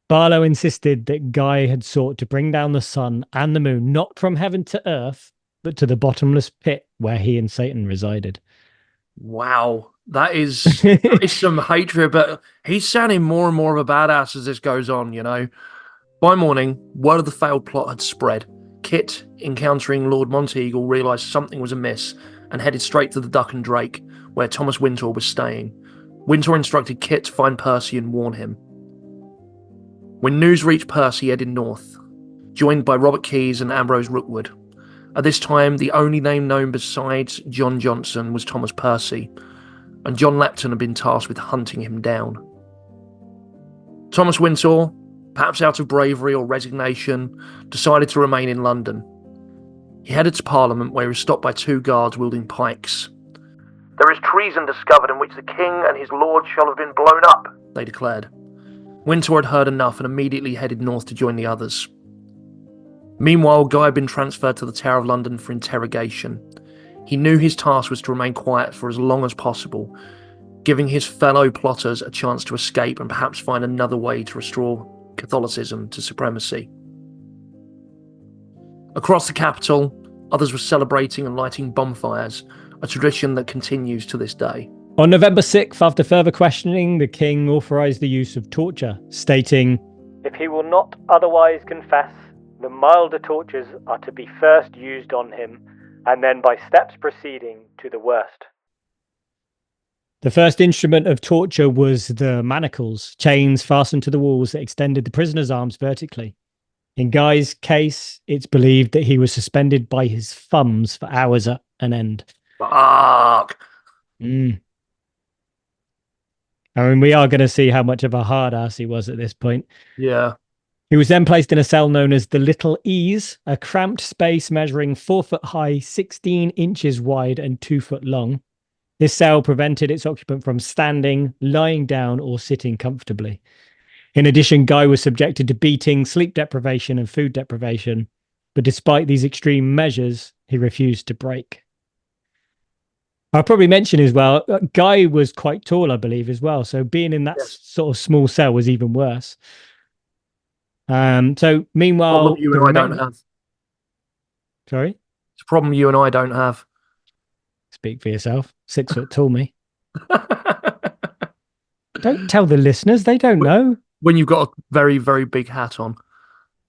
[SPEAKER 2] Barlow insisted that Guy had sought to bring down the sun and the moon, not from heaven to earth, but to the bottomless pit where he and Satan resided.
[SPEAKER 1] Wow. That is some hatred, but he's sounding more and more of a badass as this goes on, you know. By morning, word of the failed plot had spread. Kit, encountering Lord Monteagle, realised something was amiss and headed straight to the Duck and Drake, where Thomas Wintour was staying. Wintour instructed Kit to find Percy and warn him. When news reached Percy, he headed north, joined by Robert Keyes and Ambrose Rookwood. At this time, the only name known besides John Johnson was Thomas Percy, and John Lepton had been tasked with hunting him down. Thomas Wintour, perhaps out of bravery or resignation, decided to remain in London. He headed to Parliament, where he was stopped by two guards wielding pikes. "There is treason discovered in which the king and his lord shall have been blown up," they declared. Wintour had heard enough and immediately headed north to join the others. Meanwhile, Guy had been transferred to the Tower of London for interrogation. He knew his task was to remain quiet for as long as possible, giving his fellow plotters a chance to escape and perhaps find another way to restore Catholicism to supremacy. Across the capital, others were celebrating and lighting bonfires, a tradition that continues to this day.
[SPEAKER 2] On November 6th, after further questioning, the king authorised the use of torture, stating,
[SPEAKER 3] "If he will not otherwise confess, the milder tortures are to be first used on him, and then by steps proceeding to the worst."
[SPEAKER 2] The first instrument of torture was the manacles, chains fastened to the walls that extended the prisoner's arms vertically. In Guy's case, it's believed that he was suspended by his thumbs for hours at an end.
[SPEAKER 1] Fuck!
[SPEAKER 2] I mean, we are going to see how much of a hard ass he was at this point.
[SPEAKER 1] Yeah.
[SPEAKER 2] He was then placed in a cell known as the Little Ease, a cramped space measuring 4 foot high, 16 inches wide, and 2 foot long. This cell prevented its occupant from standing, lying down, or sitting comfortably. In addition, Guy was subjected to beating, sleep deprivation, and food deprivation. But despite these extreme measures, he refused to break. I'll probably mention as well, Guy was quite tall, I believe, as well. So being in that sort of small cell was even worse. So meanwhile,
[SPEAKER 1] you and I don't have.
[SPEAKER 2] Sorry?
[SPEAKER 1] It's a problem you and I don't have.
[SPEAKER 2] Speak for yourself. 6 foot tall, me. Don't tell the listeners. They don't know.
[SPEAKER 1] When you've got a very, very big hat on.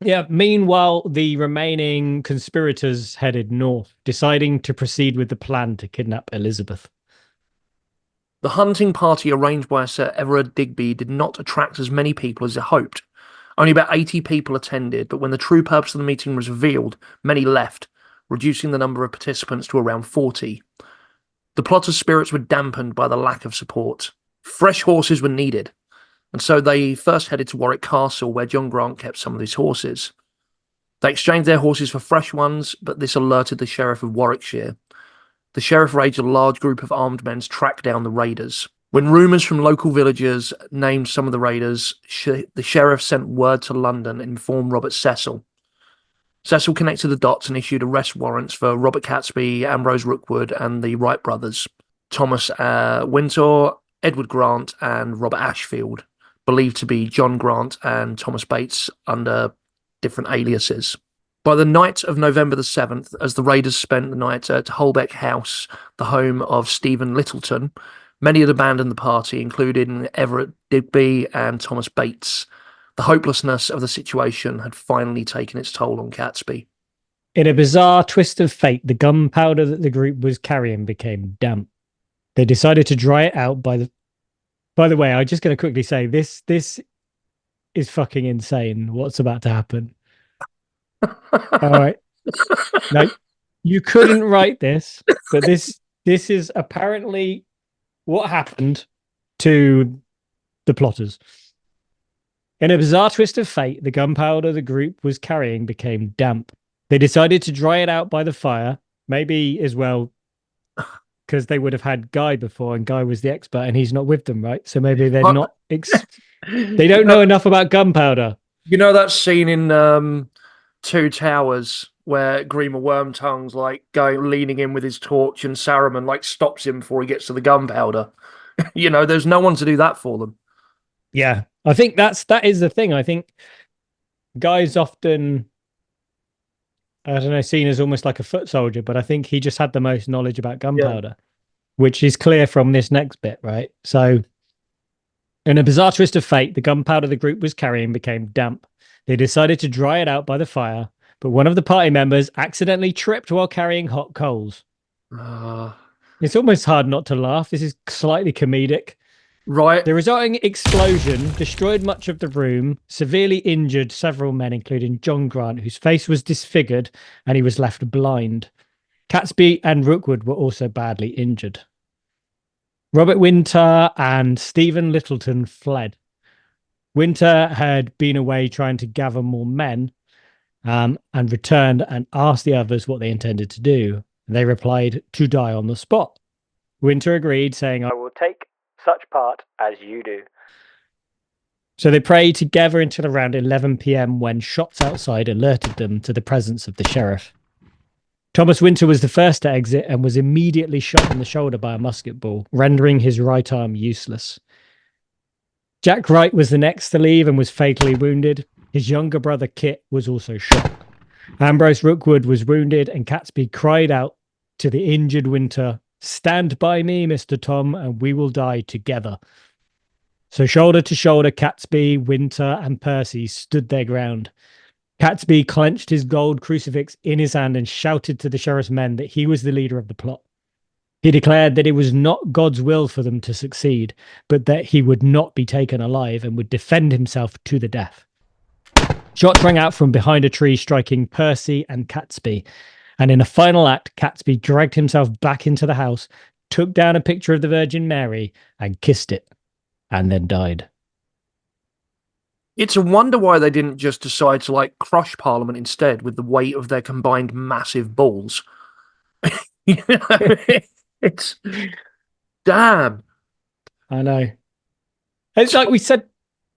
[SPEAKER 2] Yeah. Meanwhile, the remaining conspirators headed north, deciding to proceed with the plan to kidnap Elizabeth.
[SPEAKER 1] The hunting party arranged by Sir Everard Digby did not attract as many people as it hoped. Only about 80 people attended, but when the true purpose of the meeting was revealed, many left, reducing the number of participants to around 40. The plotters' spirits were dampened by the lack of support. Fresh horses were needed, and so they first headed to Warwick Castle, where John Grant kept some of his horses. They exchanged their horses for fresh ones, but this alerted the Sheriff of Warwickshire. The Sheriff arranged a large group of armed men to track down the raiders. When rumours from local villagers named some of the raiders, the Sheriff sent word to London and informed Robert Cecil. Cecil connected the dots and issued arrest warrants for Robert Catesby, Ambrose Rookwood, and the Wright brothers, Thomas Wintour, Edward Grant, and Robert Ashfield, believed to be John Grant and Thomas Bates under different aliases. By the night of November the 7th, as the raiders spent the night at Holbeck House, the home of Stephen Littleton, many had abandoned the party, including Everett Digby and Thomas Bates. The hopelessness of the situation had finally taken its toll on Catesby.
[SPEAKER 2] In a bizarre twist of fate, the gunpowder that the group was carrying became damp. They decided to dry it out by the... By the way, I'm just going to quickly say, this is fucking insane, what's about to happen. All right. No, you couldn't write this, but this is apparently what happened to the plotters. In a bizarre twist of fate, the gunpowder the group was carrying became damp. They decided to dry it out by the fire, maybe as well because they would have had Guy before, and Guy was the expert, and he's not with them, right? So maybe they're not... they don't know enough about gunpowder.
[SPEAKER 1] You know that scene in Two Towers where Grima Wormtongue's like leaning in with his torch, and Saruman like stops him before he gets to the gunpowder? You know, there's no one to do that for them.
[SPEAKER 2] Yeah, I think that is the thing. I think Guy's often, I don't know, seen as almost like a foot soldier, but I think he just had the most knowledge about gunpowder, which is clear from this next bit, right? So, in a bizarre twist of fate, the gunpowder the group was carrying became damp. They decided to dry it out by the fire, but one of the party members accidentally tripped while carrying hot coals. It's almost hard not to laugh. This is slightly comedic.
[SPEAKER 1] Right.
[SPEAKER 2] The resulting explosion destroyed much of the room, severely injured several men, including John Grant, whose face was disfigured and he was left blind. Catesby and Rookwood were also badly injured. Robert Winter and Stephen Littleton fled. Winter had been away trying to gather more men and returned and asked the others what they intended to do. They replied, to die on the spot. Winter agreed, saying, I will take such part as you do. So they prayed together until around 11 p.m. when shots outside alerted them to the presence of the sheriff. Thomas Winter was the first to exit and was immediately shot in the shoulder by a musket ball, rendering his right arm useless. Jack Wright was the next to leave and was fatally wounded. His younger brother Kit was also shot. Ambrose Rookwood was wounded, and Catesby cried out to the injured Winter, stand by me, Mr. Tom, and we will die together. So shoulder to shoulder, Catesby, Winter, and Percy stood their ground. Catesby clenched his gold crucifix in his hand and shouted to the sheriff's men that he was the leader of the plot. He declared that it was not God's will for them to succeed, but that he would not be taken alive and would defend himself to the death. Shots rang out from behind a tree, striking Percy and Catesby. And in a final act, Catesby dragged himself back into the house, took down a picture of the Virgin Mary and kissed it, and then died.
[SPEAKER 1] It's a wonder why they didn't just decide to like crush Parliament instead with the weight of their combined massive balls. You know, it's damn.
[SPEAKER 2] I know. It's like we said,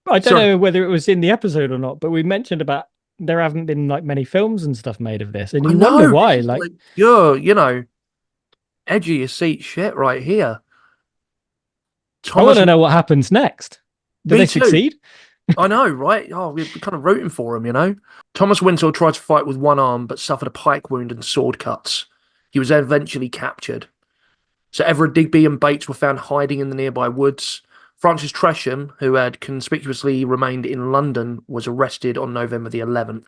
[SPEAKER 2] I don't know whether it was in the episode or not, but we mentioned about there haven't been like many films and stuff made of this, and you wonder why. Like
[SPEAKER 1] you're, you know, edge of your seat shit right here.
[SPEAKER 2] I want to know what happens next. Do they succeed?
[SPEAKER 1] I know, right? Oh, we're kind of rooting for him, you know. Thomas Wintour tried to fight with one arm, but suffered a pike wound and sword cuts. He was eventually captured. So Everett Digby and Bates were found hiding in the nearby woods. Francis Tresham, who had conspicuously remained in London, was arrested on November the 11th.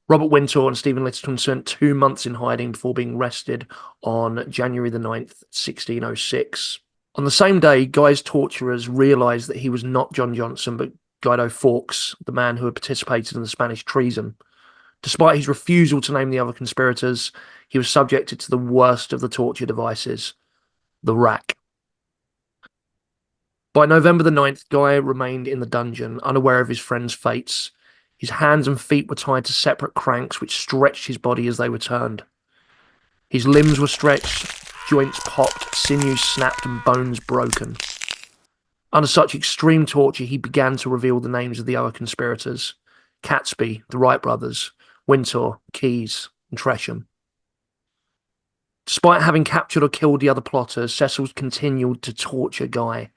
[SPEAKER 1] Robert Wintour and Stephen Littleton spent 2 months in hiding before being arrested on January the 9th, 1606. On the same day, Guy's torturers realised that he was not John Johnson, but Guy Fawkes, the man who had participated in the Spanish treason. Despite his refusal to name the other conspirators, he was subjected to the worst of the torture devices, the rack. By November the 9th, Guy remained in the dungeon, unaware of his friends' fates. His hands and feet were tied to separate cranks which stretched his body as they were turned. His limbs were stretched, joints popped, sinews snapped, and bones broken. Under such extreme torture, he began to reveal the names of the other conspirators: Catesby, the Wright brothers, Wintour, Keyes, and Tresham. Despite having captured or killed the other plotters, Cecil continued to torture Guy,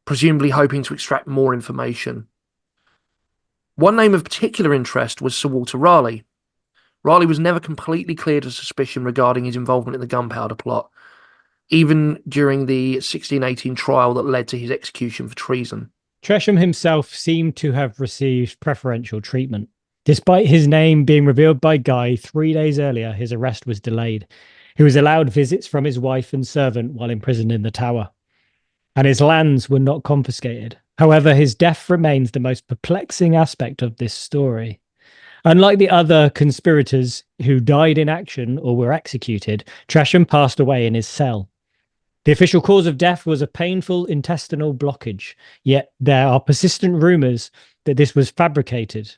[SPEAKER 1] presumably hoping to extract more information. One name of particular interest was Sir Walter Raleigh. Raleigh was never completely cleared of suspicion regarding his involvement in the Gunpowder Plot, even during the 1618 trial that led to his execution for treason.
[SPEAKER 2] Tresham himself seemed to have received preferential treatment. Despite his name being revealed by Guy 3 days earlier, his arrest was delayed. He was allowed visits from his wife and servant while imprisoned in the Tower, and his lands were not confiscated. However, his death remains the most perplexing aspect of this story. Unlike the other conspirators who died in action or were executed, Tresham passed away in his cell. The official cause of death was a painful intestinal blockage, yet there are persistent rumours that this was fabricated.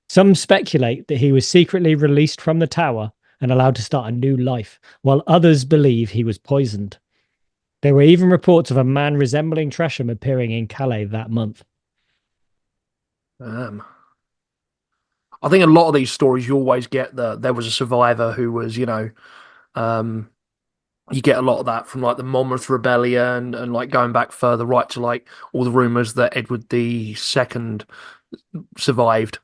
[SPEAKER 2] Some speculate that he was secretly released from the Tower and allowed to start a new life, while others believe he was poisoned. There were even reports of a man resembling Tresham appearing in Calais that month.
[SPEAKER 1] I think a lot of these stories you always get that there was a survivor who was, you get a lot of that from like the Monmouth Rebellion and like going back further right to like all the rumours that Edward II survived,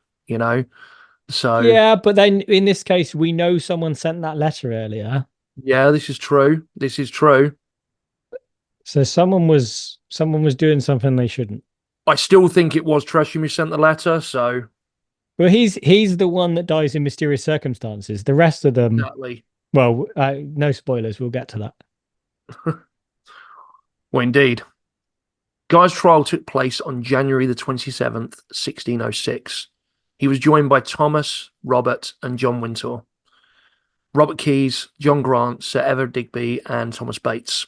[SPEAKER 1] So
[SPEAKER 2] Yeah, but then in this case, we know someone sent that letter earlier.
[SPEAKER 1] yeah, this is true. This is true.
[SPEAKER 2] So someone was doing something they shouldn't.
[SPEAKER 1] I still think it was Tresham who sent the letter, so
[SPEAKER 2] Well, he's the one that dies in mysterious circumstances. The rest of them,
[SPEAKER 1] exactly.
[SPEAKER 2] well, no spoilers. We'll get to that.
[SPEAKER 1] Well, indeed. Guy's trial took place on January the 27th, 1606. He was joined by Thomas, Robert, and John Wintour. Robert Keyes, John Grant, Sir Everard Digby, and Thomas Bates.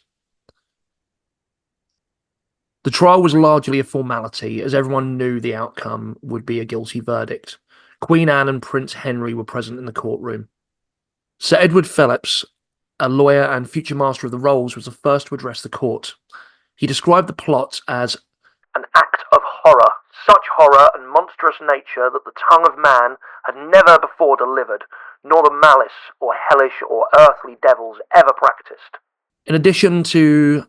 [SPEAKER 1] The trial was largely a formality, as everyone knew the outcome would be a guilty verdict. Queen Anne and Prince Henry were present in the courtroom. Sir Edward Phillips, a lawyer and future Master of the Rolls, was the first to address the court. He described the plot as an act of horror, such horror and monstrous nature that the tongue of man had never before delivered, nor the malice or hellish or earthly devils ever practised. In addition to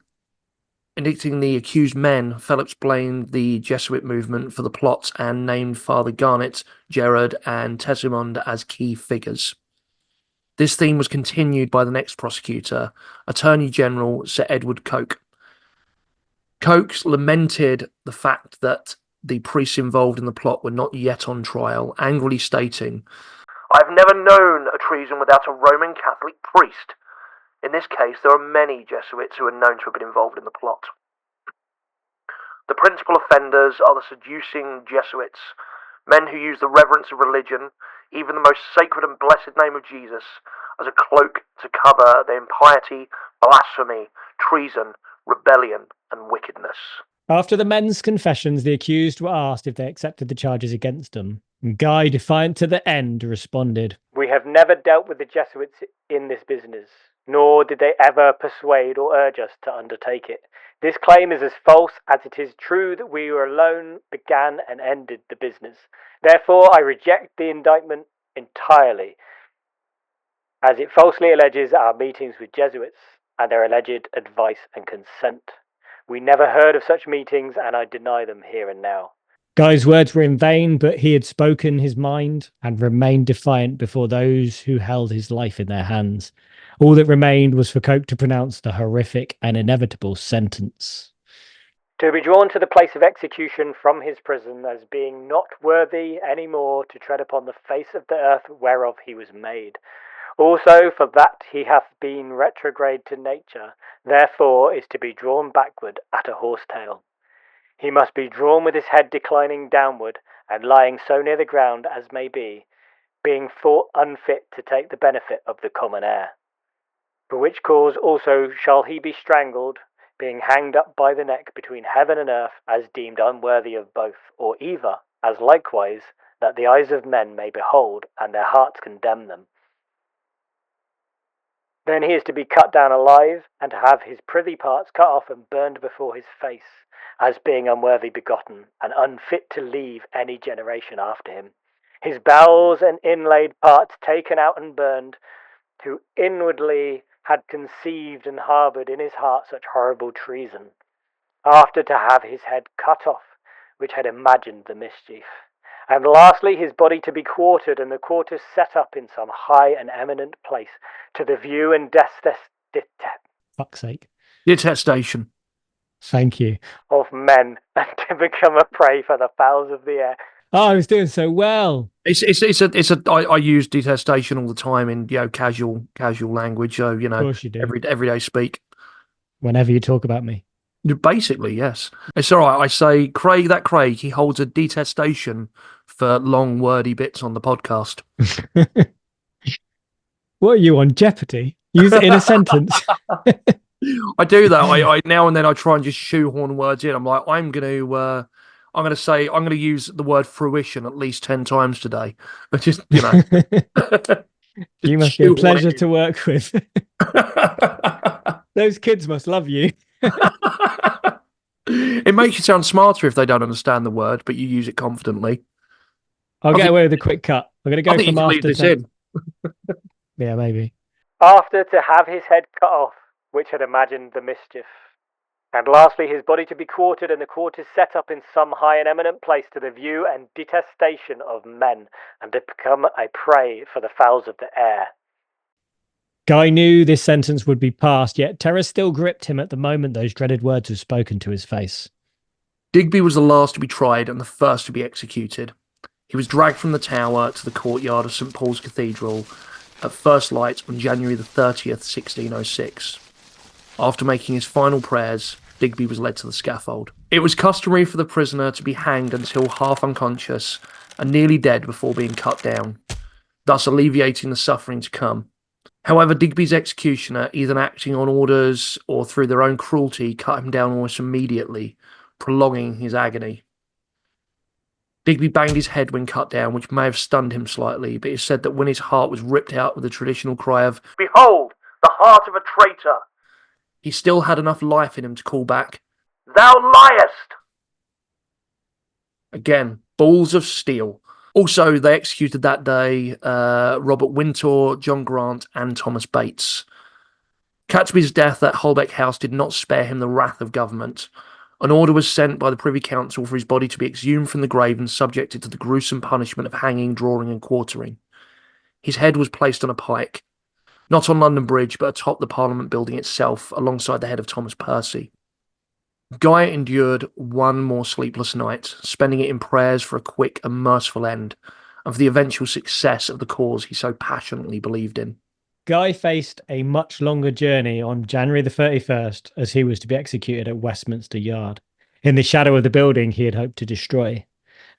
[SPEAKER 1] indicting the accused men, Phillips blamed the Jesuit movement for the plot and named Father Garnet, Gerard, and Tessimond as key figures. This theme was continued by the next prosecutor, Attorney General Sir Edward Coke. Coke lamented the fact that the priests involved in the plot were not yet on trial, angrily stating, "I've never known a treason without a Roman Catholic priest. In this case, there are many Jesuits who are known to have been involved in the plot. The principal offenders are the seducing Jesuits, men who use the reverence of religion, even the most sacred and blessed name of Jesus, as a cloak to cover their impiety, blasphemy, treason, rebellion, and wickedness."
[SPEAKER 2] After the men's confessions, the accused were asked if they accepted the charges against them. And Guy, defiant to the end, responded,
[SPEAKER 3] "We have never dealt with the Jesuits in this business, nor did they ever persuade or urge us to undertake it. This claim is as false as it is true that we alone began and ended the business. Therefore, I reject the indictment entirely, as it falsely alleges our meetings with Jesuits and their alleged advice and consent. We never heard of such meetings, and I deny them here and now."
[SPEAKER 2] Guy's words were in vain, but he had spoken his mind and remained defiant before those who held his life in their hands. All that remained was for Coke to pronounce the horrific and inevitable sentence.
[SPEAKER 3] "To be drawn to the place of execution from his prison as being not worthy any more to tread upon the face of the earth whereof he was made. Also for that he hath been retrograde to nature, therefore is to be drawn backward at a horsetail. He must be drawn with his head declining downward, and lying so near the ground as may be, being thought unfit to take the benefit of the common air. For which cause also shall he be strangled, being hanged up by the neck between heaven and earth as deemed unworthy of both, or either, as likewise, that the eyes of men may behold, and their hearts condemn them. Then he is to be cut down alive, and to have his privy parts cut off and burned before his face, as being unworthy begotten, and unfit to leave any generation after him. His bowels and inlaid parts taken out and burned, who inwardly had conceived and harboured in his heart such horrible treason, after to have his head cut off, which had imagined the mischief. And lastly, his body to be quartered, and the quarters set up in some high and eminent place, to the view and
[SPEAKER 2] Fuck's sake.
[SPEAKER 1] Detestation.
[SPEAKER 2] Thank you.
[SPEAKER 3] of men, and to become a prey for the fowls of the air.
[SPEAKER 2] Oh, I was doing so well.
[SPEAKER 1] I use detestation all the time in casual language. So
[SPEAKER 2] Of course you do.
[SPEAKER 1] everyday speak.
[SPEAKER 2] Whenever you talk about me.
[SPEAKER 1] Basically, yes. It's all right. I say Craig. He holds a detestation for long, wordy bits on the podcast.
[SPEAKER 2] What are you on, Jeopardy? Use it in a sentence.
[SPEAKER 1] I do that. I now and then I try and just shoehorn words in. I'm like, I'm going to use the word fruition at least 10 times today. But just
[SPEAKER 2] You must be a pleasure to work with. Those kids must love you.
[SPEAKER 1] It makes you sound smarter if they don't understand the word, but you use it confidently.
[SPEAKER 2] I'll get away with a quick cut. I'm going to go from after
[SPEAKER 1] this in.
[SPEAKER 2] Yeah, maybe.
[SPEAKER 3] After to have his head cut off, which had imagined the mischief. And lastly, his body to be quartered, and the quarters set up in some high and eminent place, to the view and detestation of men, and to become a prey for the fowls of the air.
[SPEAKER 2] Guy knew this sentence would be passed, yet terror still gripped him at the moment those dreaded words were spoken to his face.
[SPEAKER 1] Digby was the last to be tried and the first to be executed. He was dragged from the tower to the courtyard of St. Paul's Cathedral at first light on January the 30th, 1606. After making his final prayers, Digby was led to the scaffold. It was customary for the prisoner to be hanged until half unconscious and nearly dead before being cut down, thus alleviating the suffering to come. However, Digby's executioner, either acting on orders or through their own cruelty, cut him down almost immediately, prolonging his agony. Digby banged his head when cut down, which may have stunned him slightly, but it is said that when his heart was ripped out with the traditional cry of, "Behold, the heart of a traitor!" he still had enough life in him to call back, "Thou liest!" Again, balls of steel. Also, they executed that day Robert Wintour, John Grant, and Thomas Bates. Catesby's death at Holbeck House did not spare him the wrath of government. An order was sent by the Privy Council for his body to be exhumed from the grave and subjected to the gruesome punishment of hanging, drawing, and quartering. His head was placed on a pike, not on London Bridge, but atop the Parliament building itself, alongside the head of Thomas Percy. Guy endured one more sleepless night, spending it in prayers for a quick and merciful end, and for the eventual success of the cause he so passionately believed in.
[SPEAKER 2] Guy faced a much longer journey on January the 31st, as he was to be executed at Westminster Yard, in the shadow of the building he had hoped to destroy.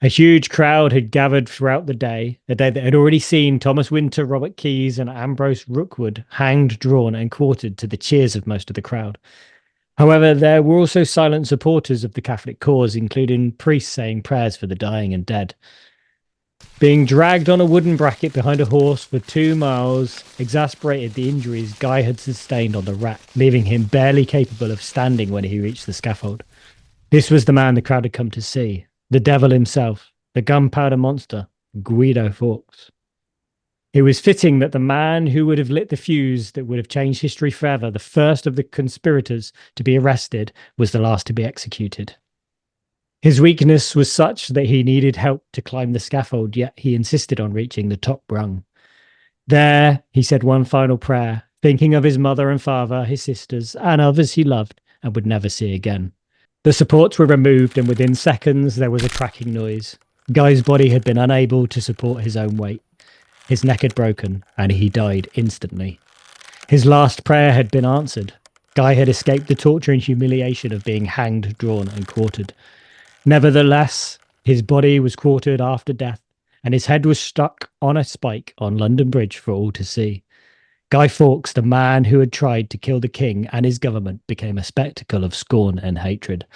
[SPEAKER 2] A huge crowd had gathered throughout the day that had already seen Thomas Winter, Robert Keyes, and Ambrose Rookwood hanged, drawn, and quartered, to the cheers of most of the crowd. However, there were also silent supporters of the Catholic cause, including priests saying prayers for the dying and dead. Being dragged on a wooden bracket behind a horse for 2 miles exasperated the injuries Guy had sustained on the rack, leaving him barely capable of standing when he reached the scaffold. This was the man the crowd had come to see, the devil himself, the gunpowder monster, Guy Fawkes. It was fitting that the man who would have lit the fuse that would have changed history forever, the first of the conspirators to be arrested, was the last to be executed. His weakness was such that he needed help to climb the scaffold, yet he insisted on reaching the top rung. There, he said one final prayer, thinking of his mother and father, his sisters, and others he loved and would never see again. The supports were removed, and within seconds there was a cracking noise. Guy's body had been unable to support his own weight. His neck had broken, and he died instantly. His last prayer had been answered. Guy had escaped the torture and humiliation of being hanged, drawn, and quartered. Nevertheless, his body was quartered after death, and his head was stuck on a spike on London Bridge for all to see. Guy Fawkes, the man who had tried to kill the king and his government, became a spectacle of scorn and hatred.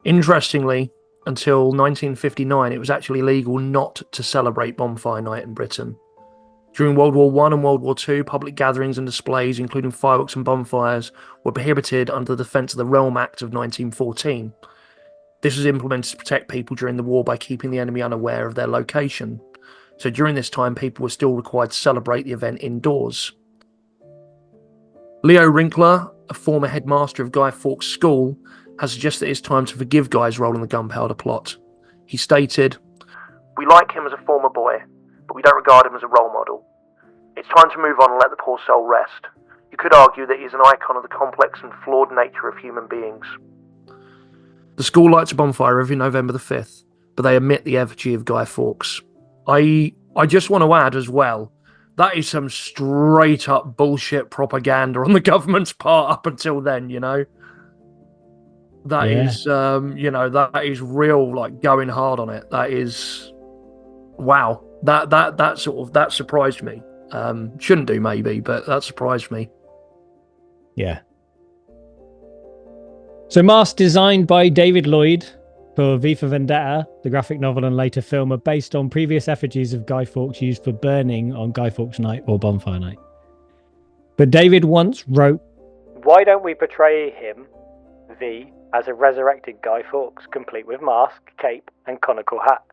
[SPEAKER 1] Interestingly, until 1959, it was actually legal not to celebrate Bonfire Night in Britain. During World War I and World War II, public gatherings and displays, including fireworks and bonfires, were prohibited under the Defence of the Realm Act of 1914. This was implemented to protect people during the war by keeping the enemy unaware of their location. So during this time, people were still required to celebrate the event indoors. Leo Rinkler, a former headmaster of Guy Fawkes' school, has suggested it's time to forgive Guy's role in the Gunpowder Plot. He stated, "We like him as a former boy, but we don't regard him as a role model. It's time to move on and let the poor soul rest. You could argue that he's an icon of the complex and flawed nature of human beings." The school lights a bonfire every November the 5th, but they omit the effigy of Guy Fawkes. I just want to add as well, that is some straight up bullshit propaganda on the government's part up until then, you know? That is, that is real, like, going hard on it. That is, wow. That surprised me. Shouldn't do, maybe, but that surprised me.
[SPEAKER 2] Yeah. So masks designed by David Lloyd for V for Vendetta, the graphic novel and later film, are based on previous effigies of Guy Fawkes used for burning on Guy Fawkes Night or Bonfire Night. But David once wrote,
[SPEAKER 3] "Why don't we portray him, V, as a resurrected Guy Fawkes, complete with mask, cape and conical hat?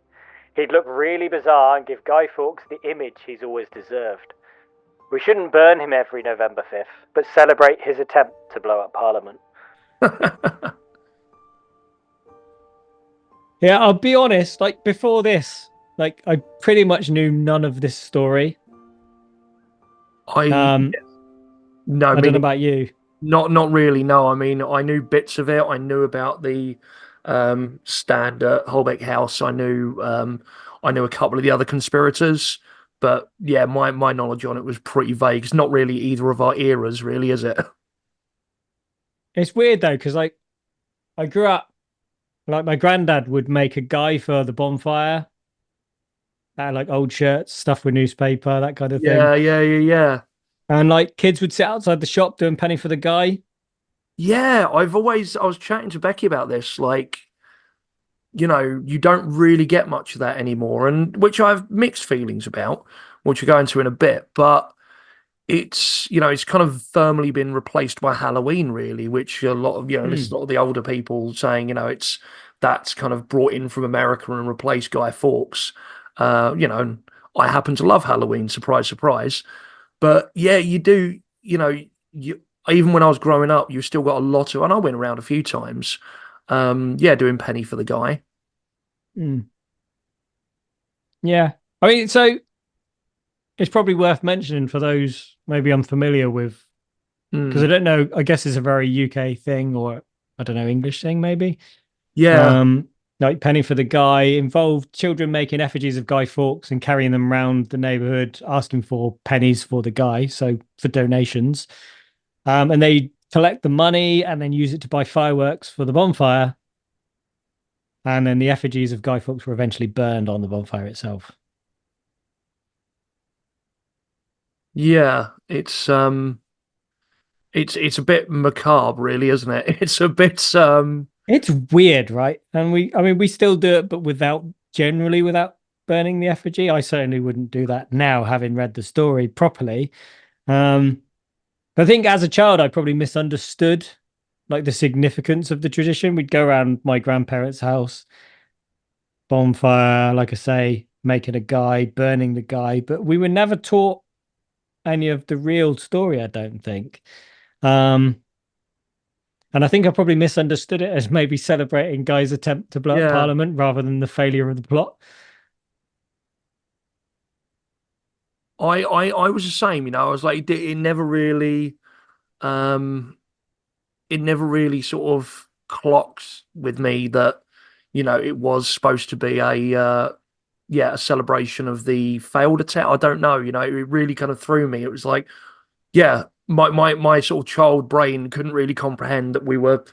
[SPEAKER 3] He'd look really bizarre and give Guy Fawkes the image he's always deserved. We shouldn't burn him every November 5th, but celebrate his attempt to blow up Parliament."
[SPEAKER 2] Yeah, I'll be honest, like before this, like I pretty much knew none of this story.
[SPEAKER 1] I
[SPEAKER 2] don't know about you.
[SPEAKER 1] Not really, no. I mean, I knew bits of it. I knew about the stand at Holbeck House. I knew a couple of the other conspirators, but yeah, my knowledge on it was pretty vague. It's not really either of our eras, really, is it?
[SPEAKER 2] It's weird though, because like I grew up, like my granddad would make a guy for the bonfire, like old shirts, stuff with newspaper, that kind of thing.
[SPEAKER 1] Yeah.
[SPEAKER 2] And like kids would sit outside the shop doing penny for the guy.
[SPEAKER 1] Yeah, I was chatting to Becky about this, like, you know, you don't really get much of that anymore, and which I have mixed feelings about, which we'll go into in a bit, but it's, you know, it's kind of firmly been replaced by Halloween, really, which a lot of, you know, this is a lot of the older people saying, you know, that's kind of brought in from America and replaced Guy Fawkes. You know, and I happen to love Halloween, surprise, surprise. But yeah, you do, you know, even when I was growing up, you still got a lot of, and I went around a few times, doing penny for the guy.
[SPEAKER 2] Yeah. I mean, so it's probably worth mentioning for those maybe unfamiliar with, because I don't know, I guess it's a very UK thing, or I don't know, English thing maybe.
[SPEAKER 1] Yeah.
[SPEAKER 2] Like penny for the guy involved children making effigies of Guy Fawkes and carrying them around the neighborhood, asking for pennies for the guy, so for donations. And they collect the money and then use it to buy fireworks for the bonfire. And then the effigies of Guy Fawkes were eventually burned on the bonfire itself.
[SPEAKER 1] Yeah, it's a bit macabre, really, isn't it? It's a bit
[SPEAKER 2] It's weird, right? And we still do it, but generally without burning the effigy. I certainly wouldn't do that now, having read the story properly. But I think as a child, I probably misunderstood like the significance of the tradition. We'd go around my grandparents' house, bonfire, like I say, making a guy, burning the guy, but we were never taught any of the real story, I don't think. And I think I probably misunderstood it as maybe celebrating Guy's attempt to blow up Parliament rather than the failure of the plot.
[SPEAKER 1] I was the same, you know. I was like, it never really sort of clocks with me that, you know, it was supposed to be a celebration of the failed attack. I don't know, you know, it really kind of threw me. It was like, yeah, my sort of child brain couldn't really comprehend that we were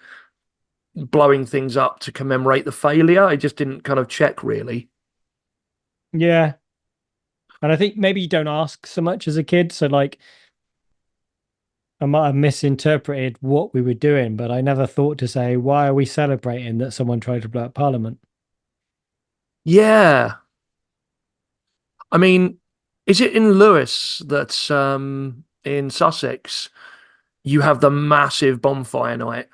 [SPEAKER 1] blowing things up to commemorate the failure. It just didn't kind of check, really.
[SPEAKER 2] Yeah. And I think maybe you don't ask so much as a kid. So like I might have misinterpreted what we were doing, but I never thought to say, why are we celebrating that someone tried to blow up Parliament?
[SPEAKER 1] Yeah. I mean, is it in Lewis that in Sussex you have the massive bonfire night?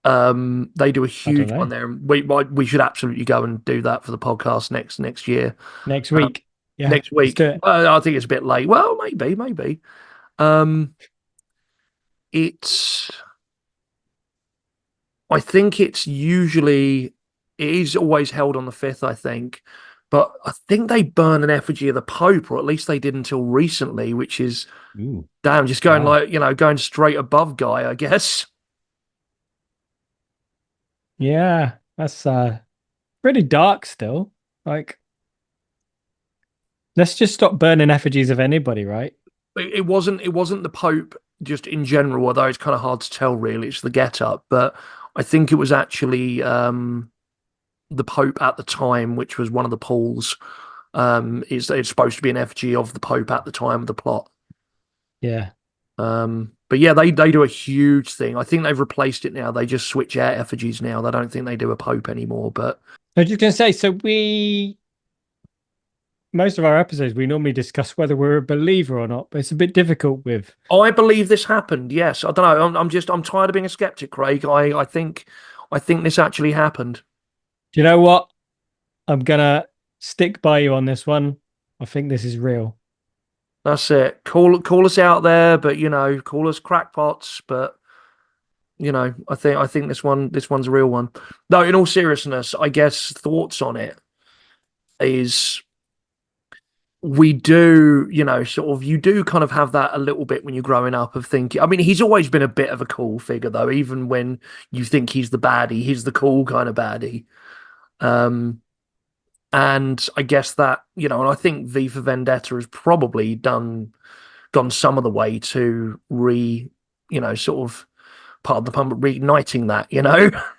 [SPEAKER 1] They do a
[SPEAKER 2] I don't
[SPEAKER 1] huge one
[SPEAKER 2] know.
[SPEAKER 1] there. We should absolutely go and do that for the podcast next year.
[SPEAKER 2] Next
[SPEAKER 1] Um,
[SPEAKER 2] week. Yeah,
[SPEAKER 1] next
[SPEAKER 2] let's do
[SPEAKER 1] week.
[SPEAKER 2] it.
[SPEAKER 1] I think it's a bit late. Well, maybe. Um, it's. I think it's usually it is always held on the 5th, I think. But I think they burn an effigy of the Pope, or at least they did until recently, which is
[SPEAKER 2] Ooh,
[SPEAKER 1] damn, just going
[SPEAKER 2] wow.
[SPEAKER 1] like, going straight above Guy, I guess.
[SPEAKER 2] Yeah, that's pretty dark still. Like, let's just stop burning effigies of anybody, right?
[SPEAKER 1] It wasn't the Pope just in general, although it's kind of hard to tell really. It's the get up, but I think it was actually the Pope at the time, which was one of the Pauls. It's supposed to be an effigy of the Pope at the time of the plot.
[SPEAKER 2] Yeah.
[SPEAKER 1] But yeah, they do a huge thing. I think they've replaced it now. They just switch out effigies now. They don't think they do a Pope anymore. But
[SPEAKER 2] I was just gonna say, so most of our episodes we normally discuss whether we're a believer or not, but it's a bit difficult with.
[SPEAKER 1] I believe this happened. Yes, I don't know. I'm tired of being a skeptic, Craig. I think this actually happened.
[SPEAKER 2] Do you know what? I'm gonna stick by you on this one. I think this is real.
[SPEAKER 1] That's it. Call us out there, but call us crackpots. But I think this one's a real one. No, in all seriousness, I guess thoughts on it is we do, sort of you do kind of have that a little bit when you're growing up of thinking. I mean, he's always been a bit of a cool figure though, even when you think he's the baddie, he's the cool kind of baddie. Um, and I guess that, and I think V for Vendetta has probably gone some of the way to sort of part of the pump reigniting that,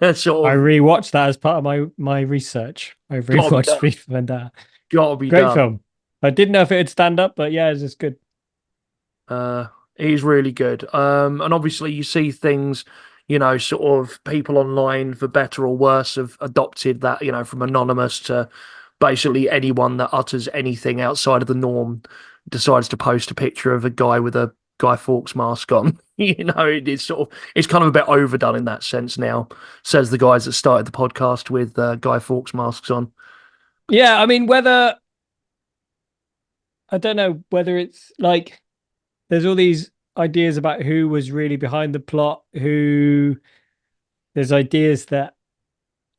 [SPEAKER 2] I
[SPEAKER 1] sort of
[SPEAKER 2] rewatched that as part of my research. I
[SPEAKER 1] gotta be
[SPEAKER 2] rewatched
[SPEAKER 1] done.
[SPEAKER 2] V for Vendetta.
[SPEAKER 1] Gotta be
[SPEAKER 2] Great
[SPEAKER 1] done.
[SPEAKER 2] film. I didn't know if it'd stand up, but yeah, it's just good.
[SPEAKER 1] He's really good. And obviously you see things, sort of people online for better or worse have adopted that, from anonymous to basically anyone that utters anything outside of the norm decides to post a picture of a guy with a Guy Fawkes mask on. It's kind of a bit overdone in that sense now, says the guys that started the podcast with Guy Fawkes masks on.
[SPEAKER 2] Yeah, I mean, I don't know whether it's like there's all these ideas about who was really behind the plot, there's ideas that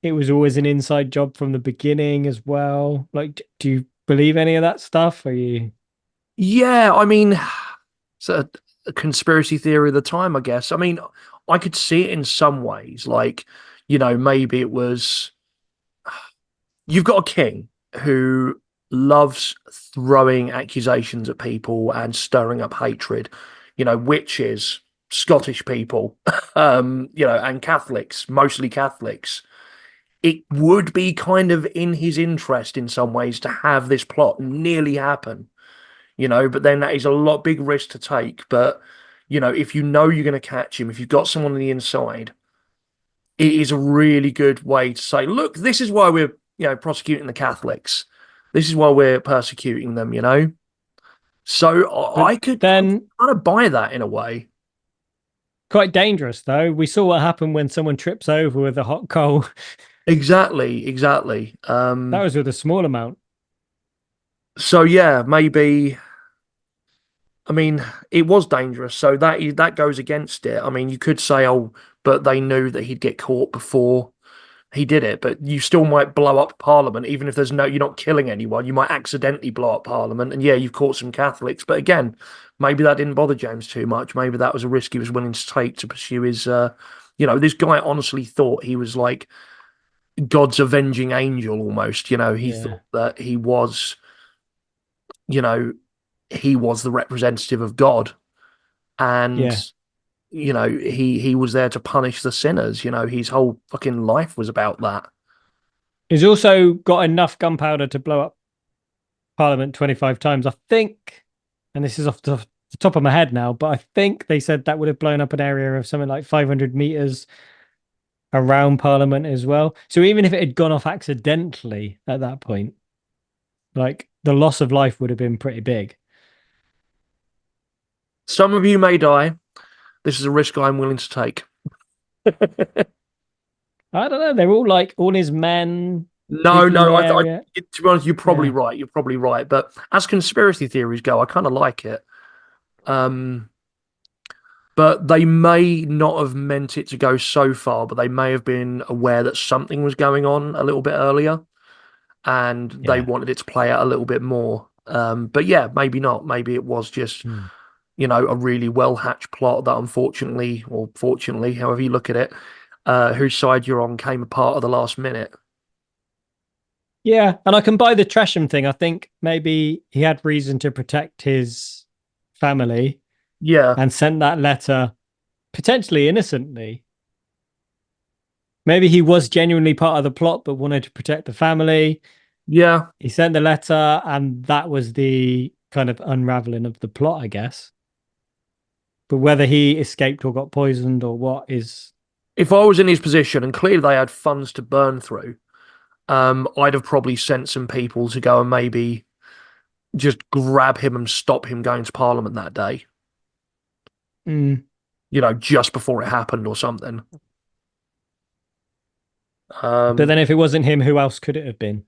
[SPEAKER 2] it was always an inside job from the beginning as well. Like, do you believe any of that stuff? Are you?
[SPEAKER 1] Yeah, I mean, it's a conspiracy theory of the time, I guess. I mean, I could see it in some ways. Like, maybe it was you've got a king who loves throwing accusations at people and stirring up hatred, witches, Scottish people, and Catholics, mostly Catholics. It would be kind of in his interest in some ways to have this plot nearly happen, but then that is a lot big risk to take. But, if you're going to catch him, if you've got someone on the inside, it is a really good way to say, look, this is why we're, prosecuting the Catholics. This is why we're persecuting them, So
[SPEAKER 2] But
[SPEAKER 1] I could
[SPEAKER 2] then
[SPEAKER 1] kind of buy that in a way.
[SPEAKER 2] quite dangerous though. We saw what happened when someone trips over with a hot coal.
[SPEAKER 1] Exactly.
[SPEAKER 2] That was with a small amount.
[SPEAKER 1] So yeah, maybe. I mean, it was dangerous, so that goes against it. I mean, you could say, oh, but they knew that he'd get caught before he did it. But you still might blow up Parliament, even if you're not killing anyone. You might accidentally blow up Parliament, and yeah, you've caught some Catholics. But again, maybe that didn't bother James too much. Maybe that was a risk he was willing to take to pursue his. This guy honestly thought he was like God's avenging angel almost. He
[SPEAKER 2] Yeah.
[SPEAKER 1] thought that you know, he was the representative of God, and
[SPEAKER 2] Yeah.
[SPEAKER 1] he was there to punish the sinners. His whole fucking life was about that.
[SPEAKER 2] He's also got enough gunpowder to blow up Parliament 25 times. I think, and this is off the top of my head now, but I think they said that would have blown up an area of something like 500 meters around Parliament as well. So even if it had gone off accidentally at that point, like the loss of life would have been pretty big.
[SPEAKER 1] Some of you may die. This is a risk I'm willing to take.
[SPEAKER 2] I don't know. They're all like all his men.
[SPEAKER 1] No,
[SPEAKER 2] people in
[SPEAKER 1] no.
[SPEAKER 2] the
[SPEAKER 1] I,
[SPEAKER 2] area.
[SPEAKER 1] to be honest, you're probably
[SPEAKER 2] Yeah.
[SPEAKER 1] right. You're probably right. But as conspiracy theories go, I kind of like it. But they may not have meant it to go so far, but they may have been aware that something was going on a little bit earlier, and they
[SPEAKER 2] Yeah.
[SPEAKER 1] wanted it to play out a little bit more. But yeah, maybe not. Maybe it was just, a really well hatched plot that unfortunately, or fortunately, however you look at it, whose side you're on came apart at the last minute.
[SPEAKER 2] Yeah, and I can buy the Tresham thing. I think maybe he had reason to protect his family
[SPEAKER 1] Yeah,
[SPEAKER 2] and sent that letter potentially innocently. Maybe he was genuinely part of the plot but wanted to protect the family.
[SPEAKER 1] yeah.
[SPEAKER 2] He sent the letter, and that was the kind of unraveling of the plot, I guess. But whether he escaped or got poisoned or what is...
[SPEAKER 1] If I was in his position, and clearly they had funds to burn through, I'd have probably sent some people to go and maybe just grab him and stop him going to Parliament that day. Just before it happened or something.
[SPEAKER 2] But then if it wasn't him, who else could it have been?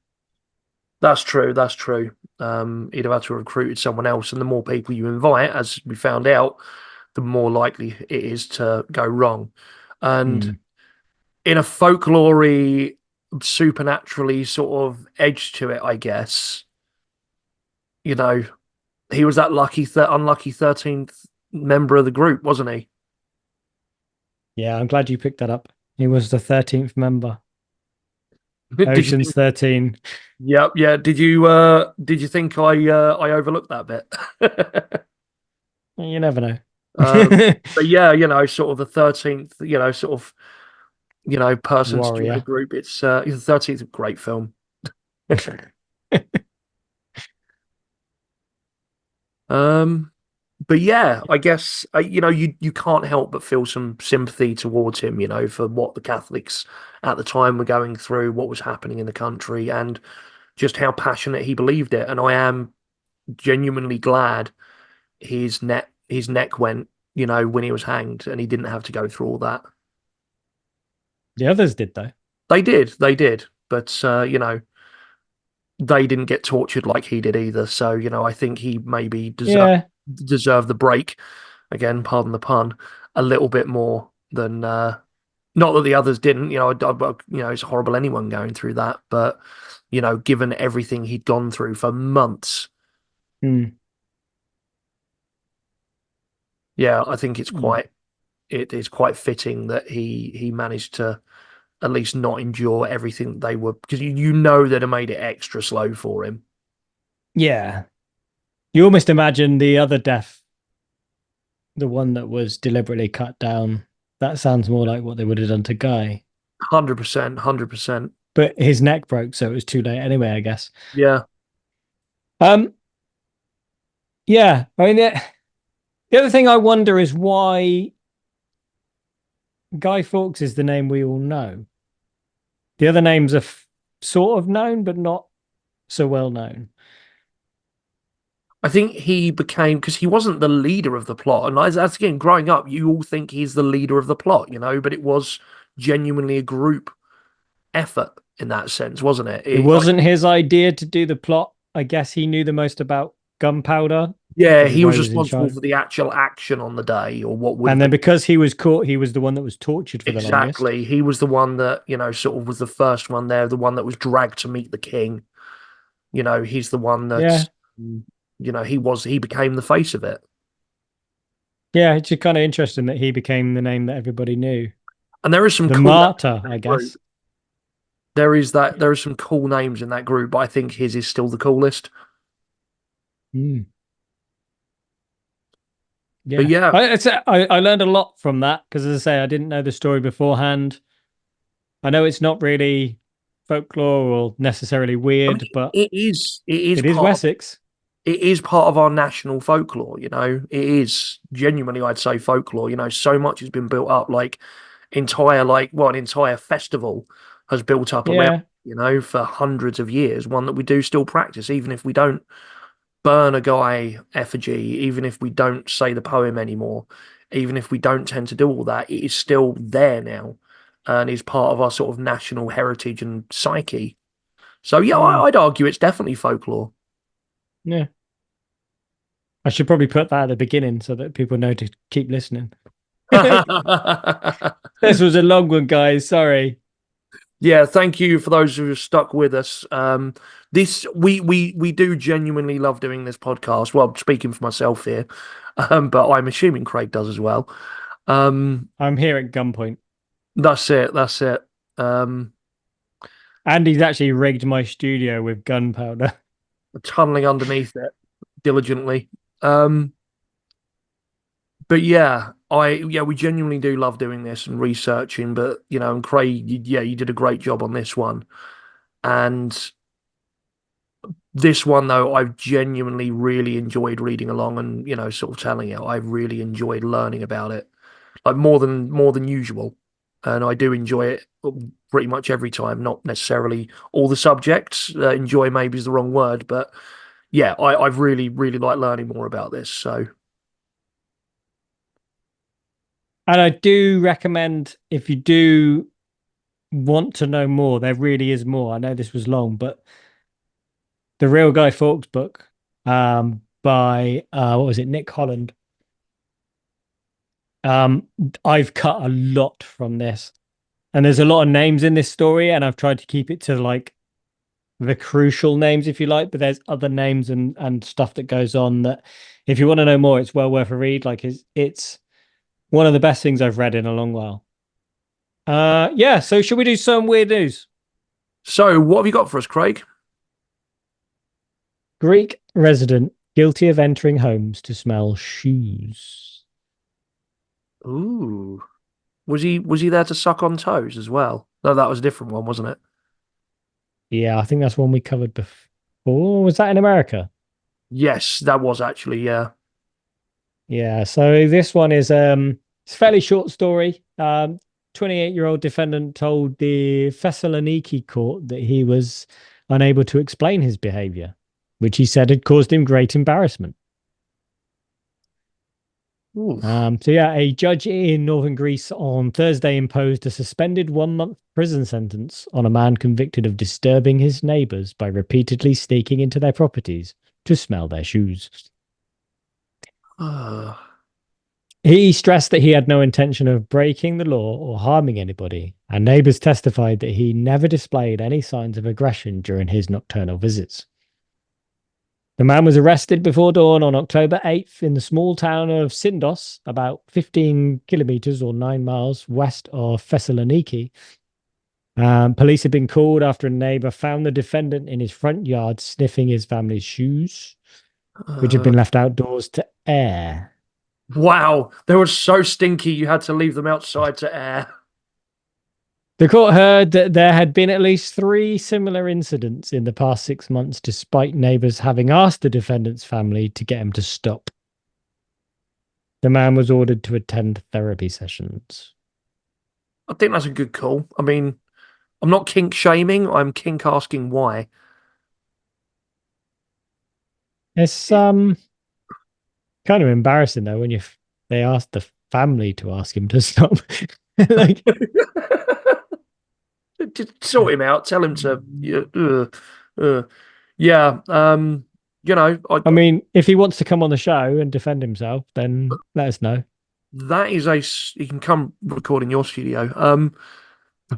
[SPEAKER 1] That's true. That's true. He'd have had to have recruited someone else, and the more people you invite, as we found out, the more likely it is to go wrong. And in a folklore supernaturally sort of edge to it, I guess, he was that unlucky 13th member of the group, wasn't he?
[SPEAKER 2] Yeah, I'm glad you picked that up. He was the 13th member. Ocean's 13.
[SPEAKER 1] Yep, yeah. Did you think I overlooked that bit?
[SPEAKER 2] You never know.
[SPEAKER 1] But yeah, sort of the 13th, person to join the group. It's the 13th, great film. But yeah, I guess you can't help but feel some sympathy towards him, for what the Catholics at the time were going through, what was happening in the country, and just how passionate he believed it. And I am genuinely glad his neck went, when he was hanged, and he didn't have to go through all that.
[SPEAKER 2] The others did, though.
[SPEAKER 1] They did, but they didn't get tortured like he did either. So I think he maybe deserved the break. Again, pardon the pun, a little bit more than not that the others didn't. It's horrible anyone going through that, but given everything he'd gone through for months. Yeah, I think it is quite fitting that he managed to at least not endure everything they were, because they'd have made it extra slow for him.
[SPEAKER 2] Yeah. You almost imagine the other death, the one that was deliberately cut down. That sounds more like what they would have done to Guy.
[SPEAKER 1] 100%.
[SPEAKER 2] But his neck broke, so it was too late anyway, I guess.
[SPEAKER 1] Yeah.
[SPEAKER 2] Yeah. I mean, the other thing I wonder is why Guy Fawkes is the name we all know. The other names are sort of known, but not so well known.
[SPEAKER 1] I think he became, because he wasn't the leader of the plot. And as again, growing up, you all think he's the leader of the plot, but it was genuinely a group effort in that sense, wasn't it?
[SPEAKER 2] It wasn't his idea to do the plot. I guess he knew the most about gunpowder.
[SPEAKER 1] Yeah, he was responsible for the actual action on the day, or what would.
[SPEAKER 2] And then because he was caught, he was the one that was tortured for the longest.
[SPEAKER 1] Exactly. He was the one that, sort of was the first one there, the one that was dragged to meet the king. He's the one that's, he became the face of it.
[SPEAKER 2] Yeah, it's kind of interesting that he became the name that everybody knew.
[SPEAKER 1] And there is some
[SPEAKER 2] cool martyr, I guess.
[SPEAKER 1] There are some cool names in that group, but I think his is still the coolest.
[SPEAKER 2] Yeah.
[SPEAKER 1] But yeah,
[SPEAKER 2] I learned a lot from that because, as I say, I didn't know the story beforehand. I know it's not really folklore or necessarily weird, but
[SPEAKER 1] it is
[SPEAKER 2] it is
[SPEAKER 1] part
[SPEAKER 2] Wessex.
[SPEAKER 1] it is part of our national folklore, you know. It is genuinely, I'd say, folklore. You know, so much has been built up, like an entire festival has built up around,
[SPEAKER 2] Yeah.
[SPEAKER 1] you know, for hundreds of years. One that we do still practice, even if we don't burn a Guy effigy, even if we don't say the poem anymore, even if we don't tend to do all that, it is still there now, and is part of our sort of national heritage and psyche. So yeah, I'd argue it's definitely folklore.
[SPEAKER 2] Yeah. I should probably put that at the beginning so that people know to keep listening. This was a long one, guys. Sorry.
[SPEAKER 1] Yeah, thank you for those who have stuck with us. This we do genuinely love doing this podcast. Well, speaking for myself here, but I'm assuming Craig does as well.
[SPEAKER 2] I'm here at gunpoint.
[SPEAKER 1] That's it. That's it.
[SPEAKER 2] Andy's actually rigged my studio with gunpowder.
[SPEAKER 1] Tunneling underneath it diligently. But yeah, we genuinely do love doing this and researching. But you know, and Craig, you did a great job on this one. And this one though, I've genuinely really enjoyed reading along and, you know, sort of telling you, I really enjoyed learning about it, like more than usual. And I do enjoy it pretty much every time. Not necessarily all the subjects. Enjoy maybe is the wrong word, but yeah, I've really liked learning more about this. So.
[SPEAKER 2] And I do recommend, if you do want to know more, there really is more. I know this was long, but the Real Guy Fawkes book by what was it, Nick Holland. I've cut a lot from this, and there's a lot of names in this story, and I've tried to keep it to like the crucial names, if you like, but there's other names and stuff that goes on that if you want to know more, it's well worth a read. Like it's one of the best things I've read in a long while. Yeah, so should we do some weird news?
[SPEAKER 1] So what have you got for us, Craig?
[SPEAKER 2] Greek resident guilty of entering homes to smell shoes.
[SPEAKER 1] Ooh. Was he there to suck on toes as well? No, that was a different one, wasn't it?
[SPEAKER 2] Yeah, I think that's one we covered before. Was that in America?
[SPEAKER 1] Yes, that was actually, yeah.
[SPEAKER 2] Yeah, so this one is it's a fairly short story. 28-year-old defendant told the Thessaloniki court that he was unable to explain his behavior, which he said had caused him great embarrassment. So yeah, a judge in northern Greece on Thursday imposed a suspended 1-month prison sentence on a man convicted of disturbing his neighbors by repeatedly sneaking into their properties to smell their shoes. He stressed that he had no intention of breaking the law or harming anybody, and neighbors testified that he never displayed any signs of aggression during his nocturnal visits. The man was arrested before dawn on October 8th in the small town of Syndos, about 15 kilometers or 9 miles west of Thessaloniki. Police had been called after a neighbor found the defendant in his front yard sniffing his family's shoes, which had been left outdoors to air.
[SPEAKER 1] Wow, they were so stinky you had to leave them outside to air.
[SPEAKER 2] The court heard that there had been at least 3 similar incidents in the past 6 months, despite neighbors having asked the defendant's family to get him to stop. The man was ordered to attend therapy sessions.
[SPEAKER 1] I think that's a good call. I mean, I'm not kink shaming, I'm kink asking why.
[SPEAKER 2] It's kind of embarrassing though when they asked the family to ask him to stop. Like,
[SPEAKER 1] just sort him out. Tell him to. Yeah. You know.
[SPEAKER 2] I mean, if he wants to come on the show and defend himself, then let us know.
[SPEAKER 1] That is he can come record in your studio.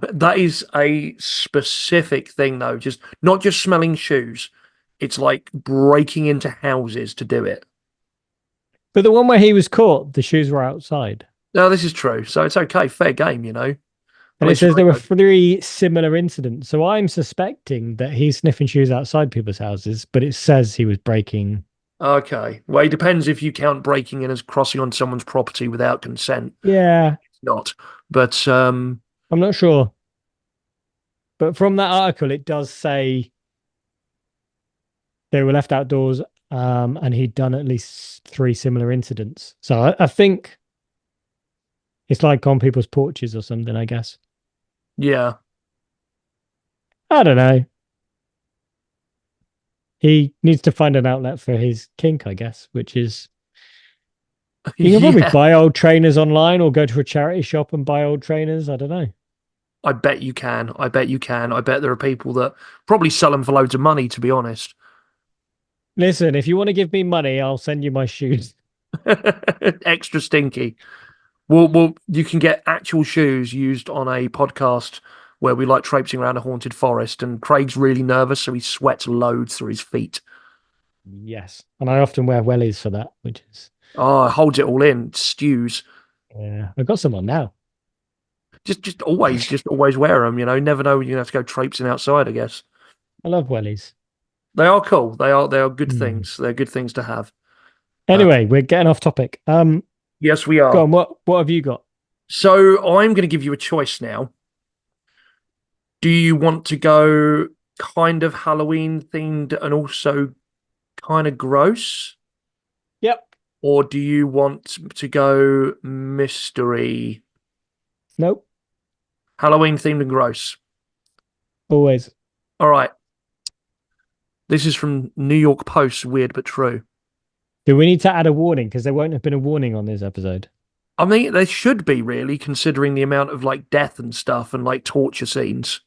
[SPEAKER 1] That is a specific thing though. Just not just smelling shoes. It's like breaking into houses to do it.
[SPEAKER 2] But the one where he was caught, the shoes were outside.
[SPEAKER 1] No, this is true. So it's okay. Fair game, you know.
[SPEAKER 2] And it says there were 3 similar incidents. So I'm suspecting that he's sniffing shoes outside people's houses, but it says he was breaking.
[SPEAKER 1] Okay. Well, it depends if you count breaking in as crossing on someone's property without consent.
[SPEAKER 2] Yeah.
[SPEAKER 1] It's not. But
[SPEAKER 2] I'm not sure. But from that article, it does say they were left outdoors, and he'd done at least 3 similar incidents. So I think it's like on people's porches or something, I guess.
[SPEAKER 1] Yeah.
[SPEAKER 2] I don't know. He needs to find an outlet for his kink, I guess, which is you can probably
[SPEAKER 1] Yeah.
[SPEAKER 2] buy old trainers online or go to a charity shop and buy old trainers. I don't know.
[SPEAKER 1] I bet you can. I bet you can. I bet there are people that probably sell them for loads of money, to be honest.
[SPEAKER 2] Listen, if you want to give me money, I'll send you my shoes.
[SPEAKER 1] Extra stinky. Well, you can get actual shoes used on a podcast where we like traipsing around a haunted forest, and Craig's really nervous, so he sweats loads through his feet.
[SPEAKER 2] Yes. And I often wear wellies for that, which is
[SPEAKER 1] Oh, holds it all in, stews.
[SPEAKER 2] yeah. I've got some on now.
[SPEAKER 1] Just always wear them. You know, never know when you're gonna have to go traipsing outside. I guess
[SPEAKER 2] I love wellies.
[SPEAKER 1] they are cool. They are good
[SPEAKER 2] Mm.
[SPEAKER 1] things. They're good things to have.
[SPEAKER 2] Anyway, we're getting off topic.
[SPEAKER 1] Yes, we
[SPEAKER 2] Go
[SPEAKER 1] are.
[SPEAKER 2] on, what have you got?
[SPEAKER 1] So I'm going to give you a choice now. Do you want to go kind of Halloween themed and also kind of gross?
[SPEAKER 2] Yep.
[SPEAKER 1] Or do you want to go mystery?
[SPEAKER 2] Nope.
[SPEAKER 1] Halloween themed and gross.
[SPEAKER 2] Always.
[SPEAKER 1] All right. This is from New York Post, weird but true.
[SPEAKER 2] Do we need to add a warning? Because there won't have been a warning on this episode.
[SPEAKER 1] I mean, there should be, really, considering the amount of like death and stuff and like torture scenes.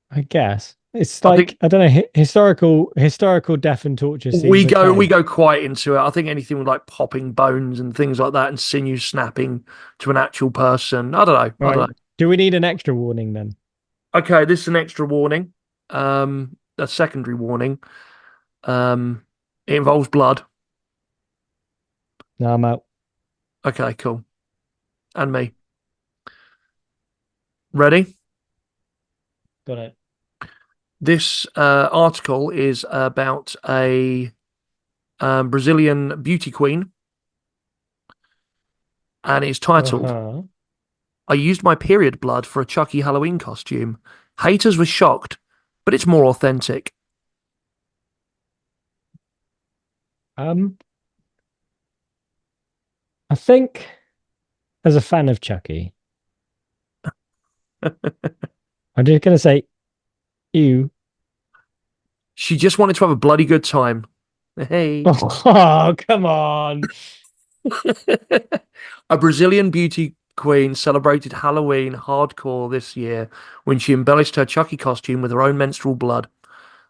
[SPEAKER 2] I guess. It's
[SPEAKER 1] I
[SPEAKER 2] like
[SPEAKER 1] think-
[SPEAKER 2] I don't know, historical death and torture scenes.
[SPEAKER 1] We
[SPEAKER 2] okay.
[SPEAKER 1] go quite into it. I think anything with like popping bones and things like that and sinews snapping to an actual person. I don't know. I
[SPEAKER 2] Right.
[SPEAKER 1] don't know.
[SPEAKER 2] Do we need an extra warning then?
[SPEAKER 1] Okay, this is an extra warning. A secondary warning. It involves blood.
[SPEAKER 2] No, I'm out.
[SPEAKER 1] Okay, cool. And me. Ready?
[SPEAKER 2] Got it.
[SPEAKER 1] This article is about a Brazilian beauty queen, and it's titled,
[SPEAKER 2] Uh-huh.
[SPEAKER 1] I used my period blood for a Chucky Halloween costume. Haters were shocked, but it's more authentic.
[SPEAKER 2] I think as a fan of Chucky, I'm just gonna say ew.
[SPEAKER 1] She just wanted to have a bloody good time. Hey.
[SPEAKER 2] Oh, come on.
[SPEAKER 1] A Brazilian beauty queen celebrated Halloween hardcore this year when she embellished her Chucky costume with her own menstrual blood,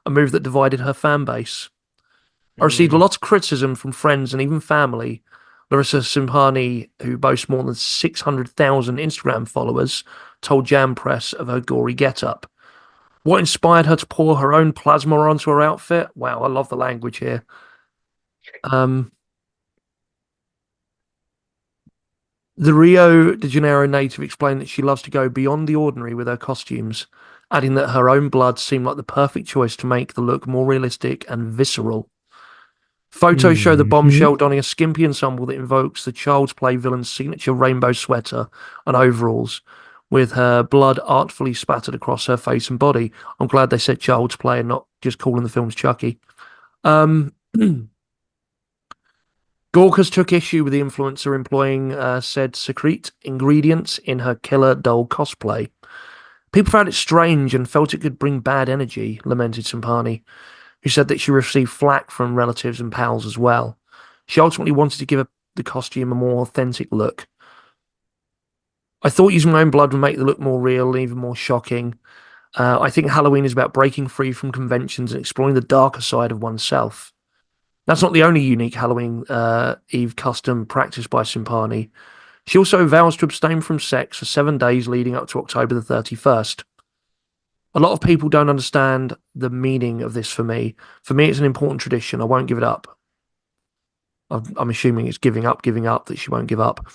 [SPEAKER 1] a move that divided her fan base. I received a lot of criticism from friends and even family. Larissa Simpani, who boasts more than 600,000 Instagram followers, told Jam Press of her gory get-up. What inspired her to pour her own plasma onto her outfit? Wow, I love the language here. The Rio de Janeiro native explained that she loves to go beyond the ordinary with her costumes, adding that her own blood seemed like the perfect choice to make the look more realistic and visceral. Photos show the bombshell donning a skimpy ensemble that invokes the Child's Play villain's signature rainbow sweater and overalls, with her blood artfully spattered across her face and body. I'm glad they said Child's Play and not just calling the films Chucky. Gorkas took issue with the influencer employing said secret ingredients in her killer doll cosplay. People found it strange and felt it could bring bad energy, lamented Sampani, who said that she received flack from relatives and pals as well. She ultimately wanted to give the costume a more authentic look. I thought using my own blood would make the look more real and even more shocking. I think Halloween is about breaking free from conventions and exploring the darker side of oneself. That's not the only unique Halloween Eve custom practiced by Simpani. She also vows to abstain from sex for 7 days leading up to October the 31st. A lot of people don't understand the meaning of this for me. For me, it's an important tradition. I won't give it up. I'm assuming it's giving up that she won't give up.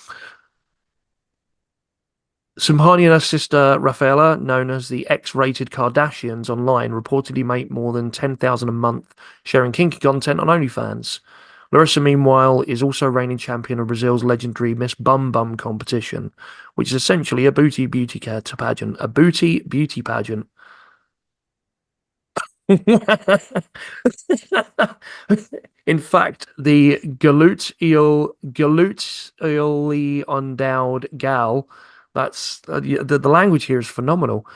[SPEAKER 1] Simpani and her sister Rafaela, known as the X-rated Kardashians online, reportedly make more than $10,000 a month sharing kinky content on OnlyFans. Larissa, meanwhile, is also reigning champion of Brazil's legendary Miss Bum Bum competition, which is essentially a booty beauty pageant. A booty beauty pageant. In fact, the galootly endowed gal, that's the language here is phenomenal.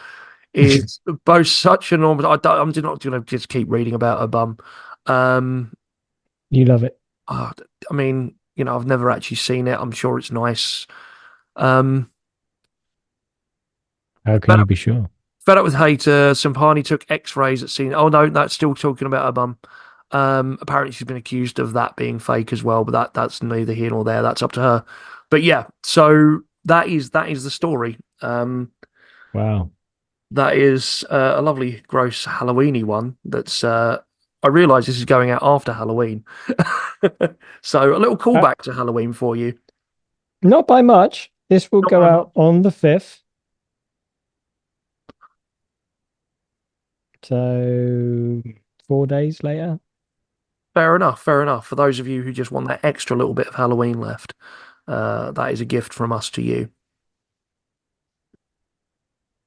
[SPEAKER 1] Is both such enormous. I'm just not going to just keep reading about her bum.
[SPEAKER 2] You love it.
[SPEAKER 1] I mean, I've never actually seen it. I'm sure it's nice. Um,
[SPEAKER 2] How can you be sure?
[SPEAKER 1] Fed up with hater, Sampani took X-rays at scene. Oh no, that's still talking about her bum. Apparently she's been accused of that being fake as well, but that's neither here nor there. That's up to her. But yeah, so that is the story.
[SPEAKER 2] Wow.
[SPEAKER 1] That is a lovely, gross Halloweeny one. That's I realise this is going out after Halloween, so a little callback to Halloween for you.
[SPEAKER 2] Not by much. This will go out on the 5th. So 4 days later.
[SPEAKER 1] Fair enough. Fair enough. For those of you who just want that extra little bit of Halloween left, that is a gift from us to you.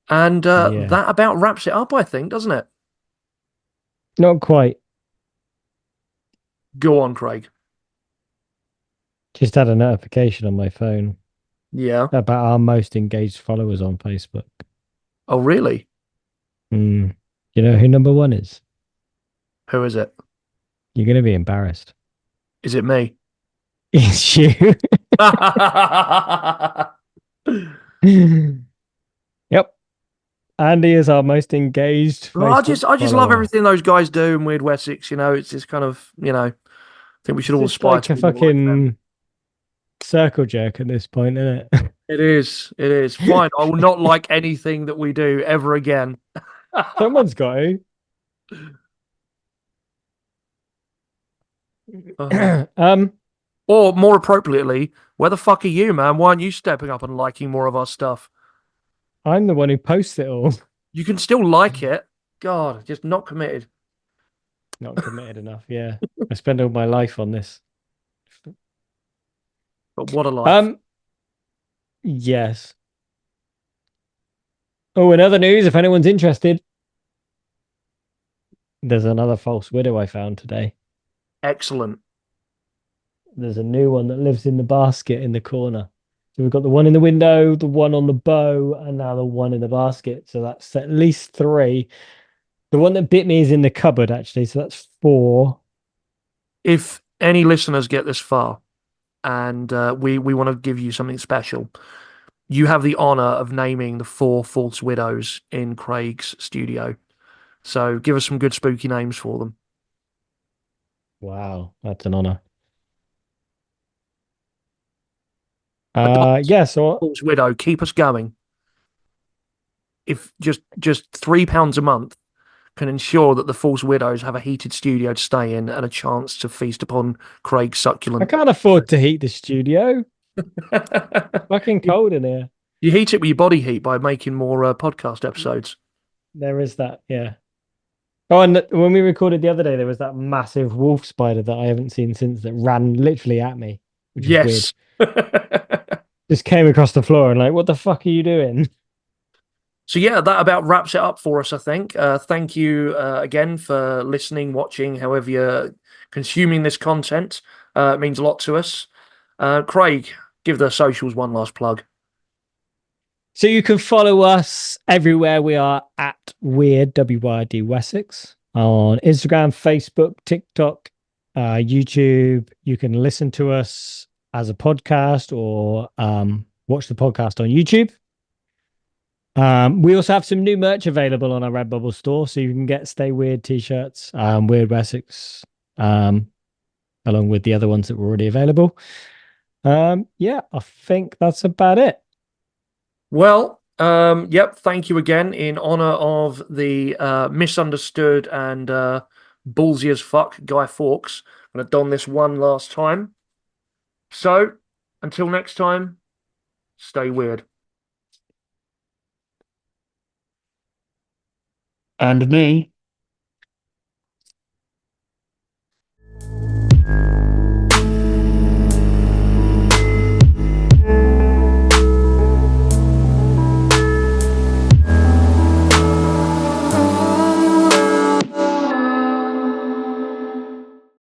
[SPEAKER 1] And that about wraps it up, I think, doesn't it?
[SPEAKER 2] Not quite.
[SPEAKER 1] Go on, Craig.
[SPEAKER 2] Just had a notification on my phone.
[SPEAKER 1] Yeah.
[SPEAKER 2] About our most engaged followers on Facebook.
[SPEAKER 1] Oh, really?
[SPEAKER 2] You know who number 1 is?
[SPEAKER 1] Who is it?
[SPEAKER 2] You're going to be embarrassed.
[SPEAKER 1] Is it me?
[SPEAKER 2] It's you. Yep. Andy is our most engaged.
[SPEAKER 1] I just love everything those guys do in Weird Wessex. It's just kind of, I think we should all aspire
[SPEAKER 2] like
[SPEAKER 1] to
[SPEAKER 2] a
[SPEAKER 1] be more
[SPEAKER 2] fucking circle jerk at this point, isn't it?
[SPEAKER 1] It is. It is. Fine. I will not like anything that we do ever again.
[SPEAKER 2] Someone's got to.
[SPEAKER 1] Or more appropriately, where the fuck are you, man? Why aren't you stepping up and liking more of our stuff?
[SPEAKER 2] I'm the one who posts it all.
[SPEAKER 1] You can still like it. God, just not committed.
[SPEAKER 2] Not committed enough, yeah. I spend all my life on this.
[SPEAKER 1] But what a life.
[SPEAKER 2] Yes. Oh, in other news, if anyone's interested, there's another false widow I found today.
[SPEAKER 1] Excellent.
[SPEAKER 2] There's a new one that lives in the basket in the corner. So we've got the one in the window, the one on the bow, and now the one in the basket. So that's at least 3. The one that bit me is in the cupboard, actually. So that's 4.
[SPEAKER 1] If any listeners get this far, and we want to give you something special, you have the honor of naming the 4 false widows in Craig's studio. So give us some good spooky names for them.
[SPEAKER 2] Wow, that's an honor. So
[SPEAKER 1] false widow, keep us going. If just £3 a month can ensure that the false widows have a heated studio to stay in and a chance to feast upon Craig's succulent.
[SPEAKER 2] I can't afford to heat the studio. Fucking cold in here.
[SPEAKER 1] You heat it with your body heat by making more podcast episodes.
[SPEAKER 2] There is that, yeah. Oh, and when we recorded the other day, there was that massive wolf spider that I haven't seen since that ran literally at me. Which is weird. Just came across the floor and like, what the fuck are you doing?
[SPEAKER 1] So yeah, that about wraps it up for us, I think. Thank you again for listening, watching, however you're consuming this content. It means a lot to us. Craig, give the socials one last plug.
[SPEAKER 2] So you can follow us everywhere. We are at Weird WYD Wessex on Instagram, Facebook, TikTok, YouTube. You can listen to us as a podcast or watch the podcast on YouTube. We also have some new merch available on our Redbubble store, so you can get Stay Weird t-shirts, Weird Wessex, along with the other ones that were already available. Yeah, I think that's about it.
[SPEAKER 1] Well, yep, thank you again in honor of the misunderstood and ballsy as fuck Guy Fawkes. I'm going to don this one last time. So, until next time, stay weird.
[SPEAKER 4] And me.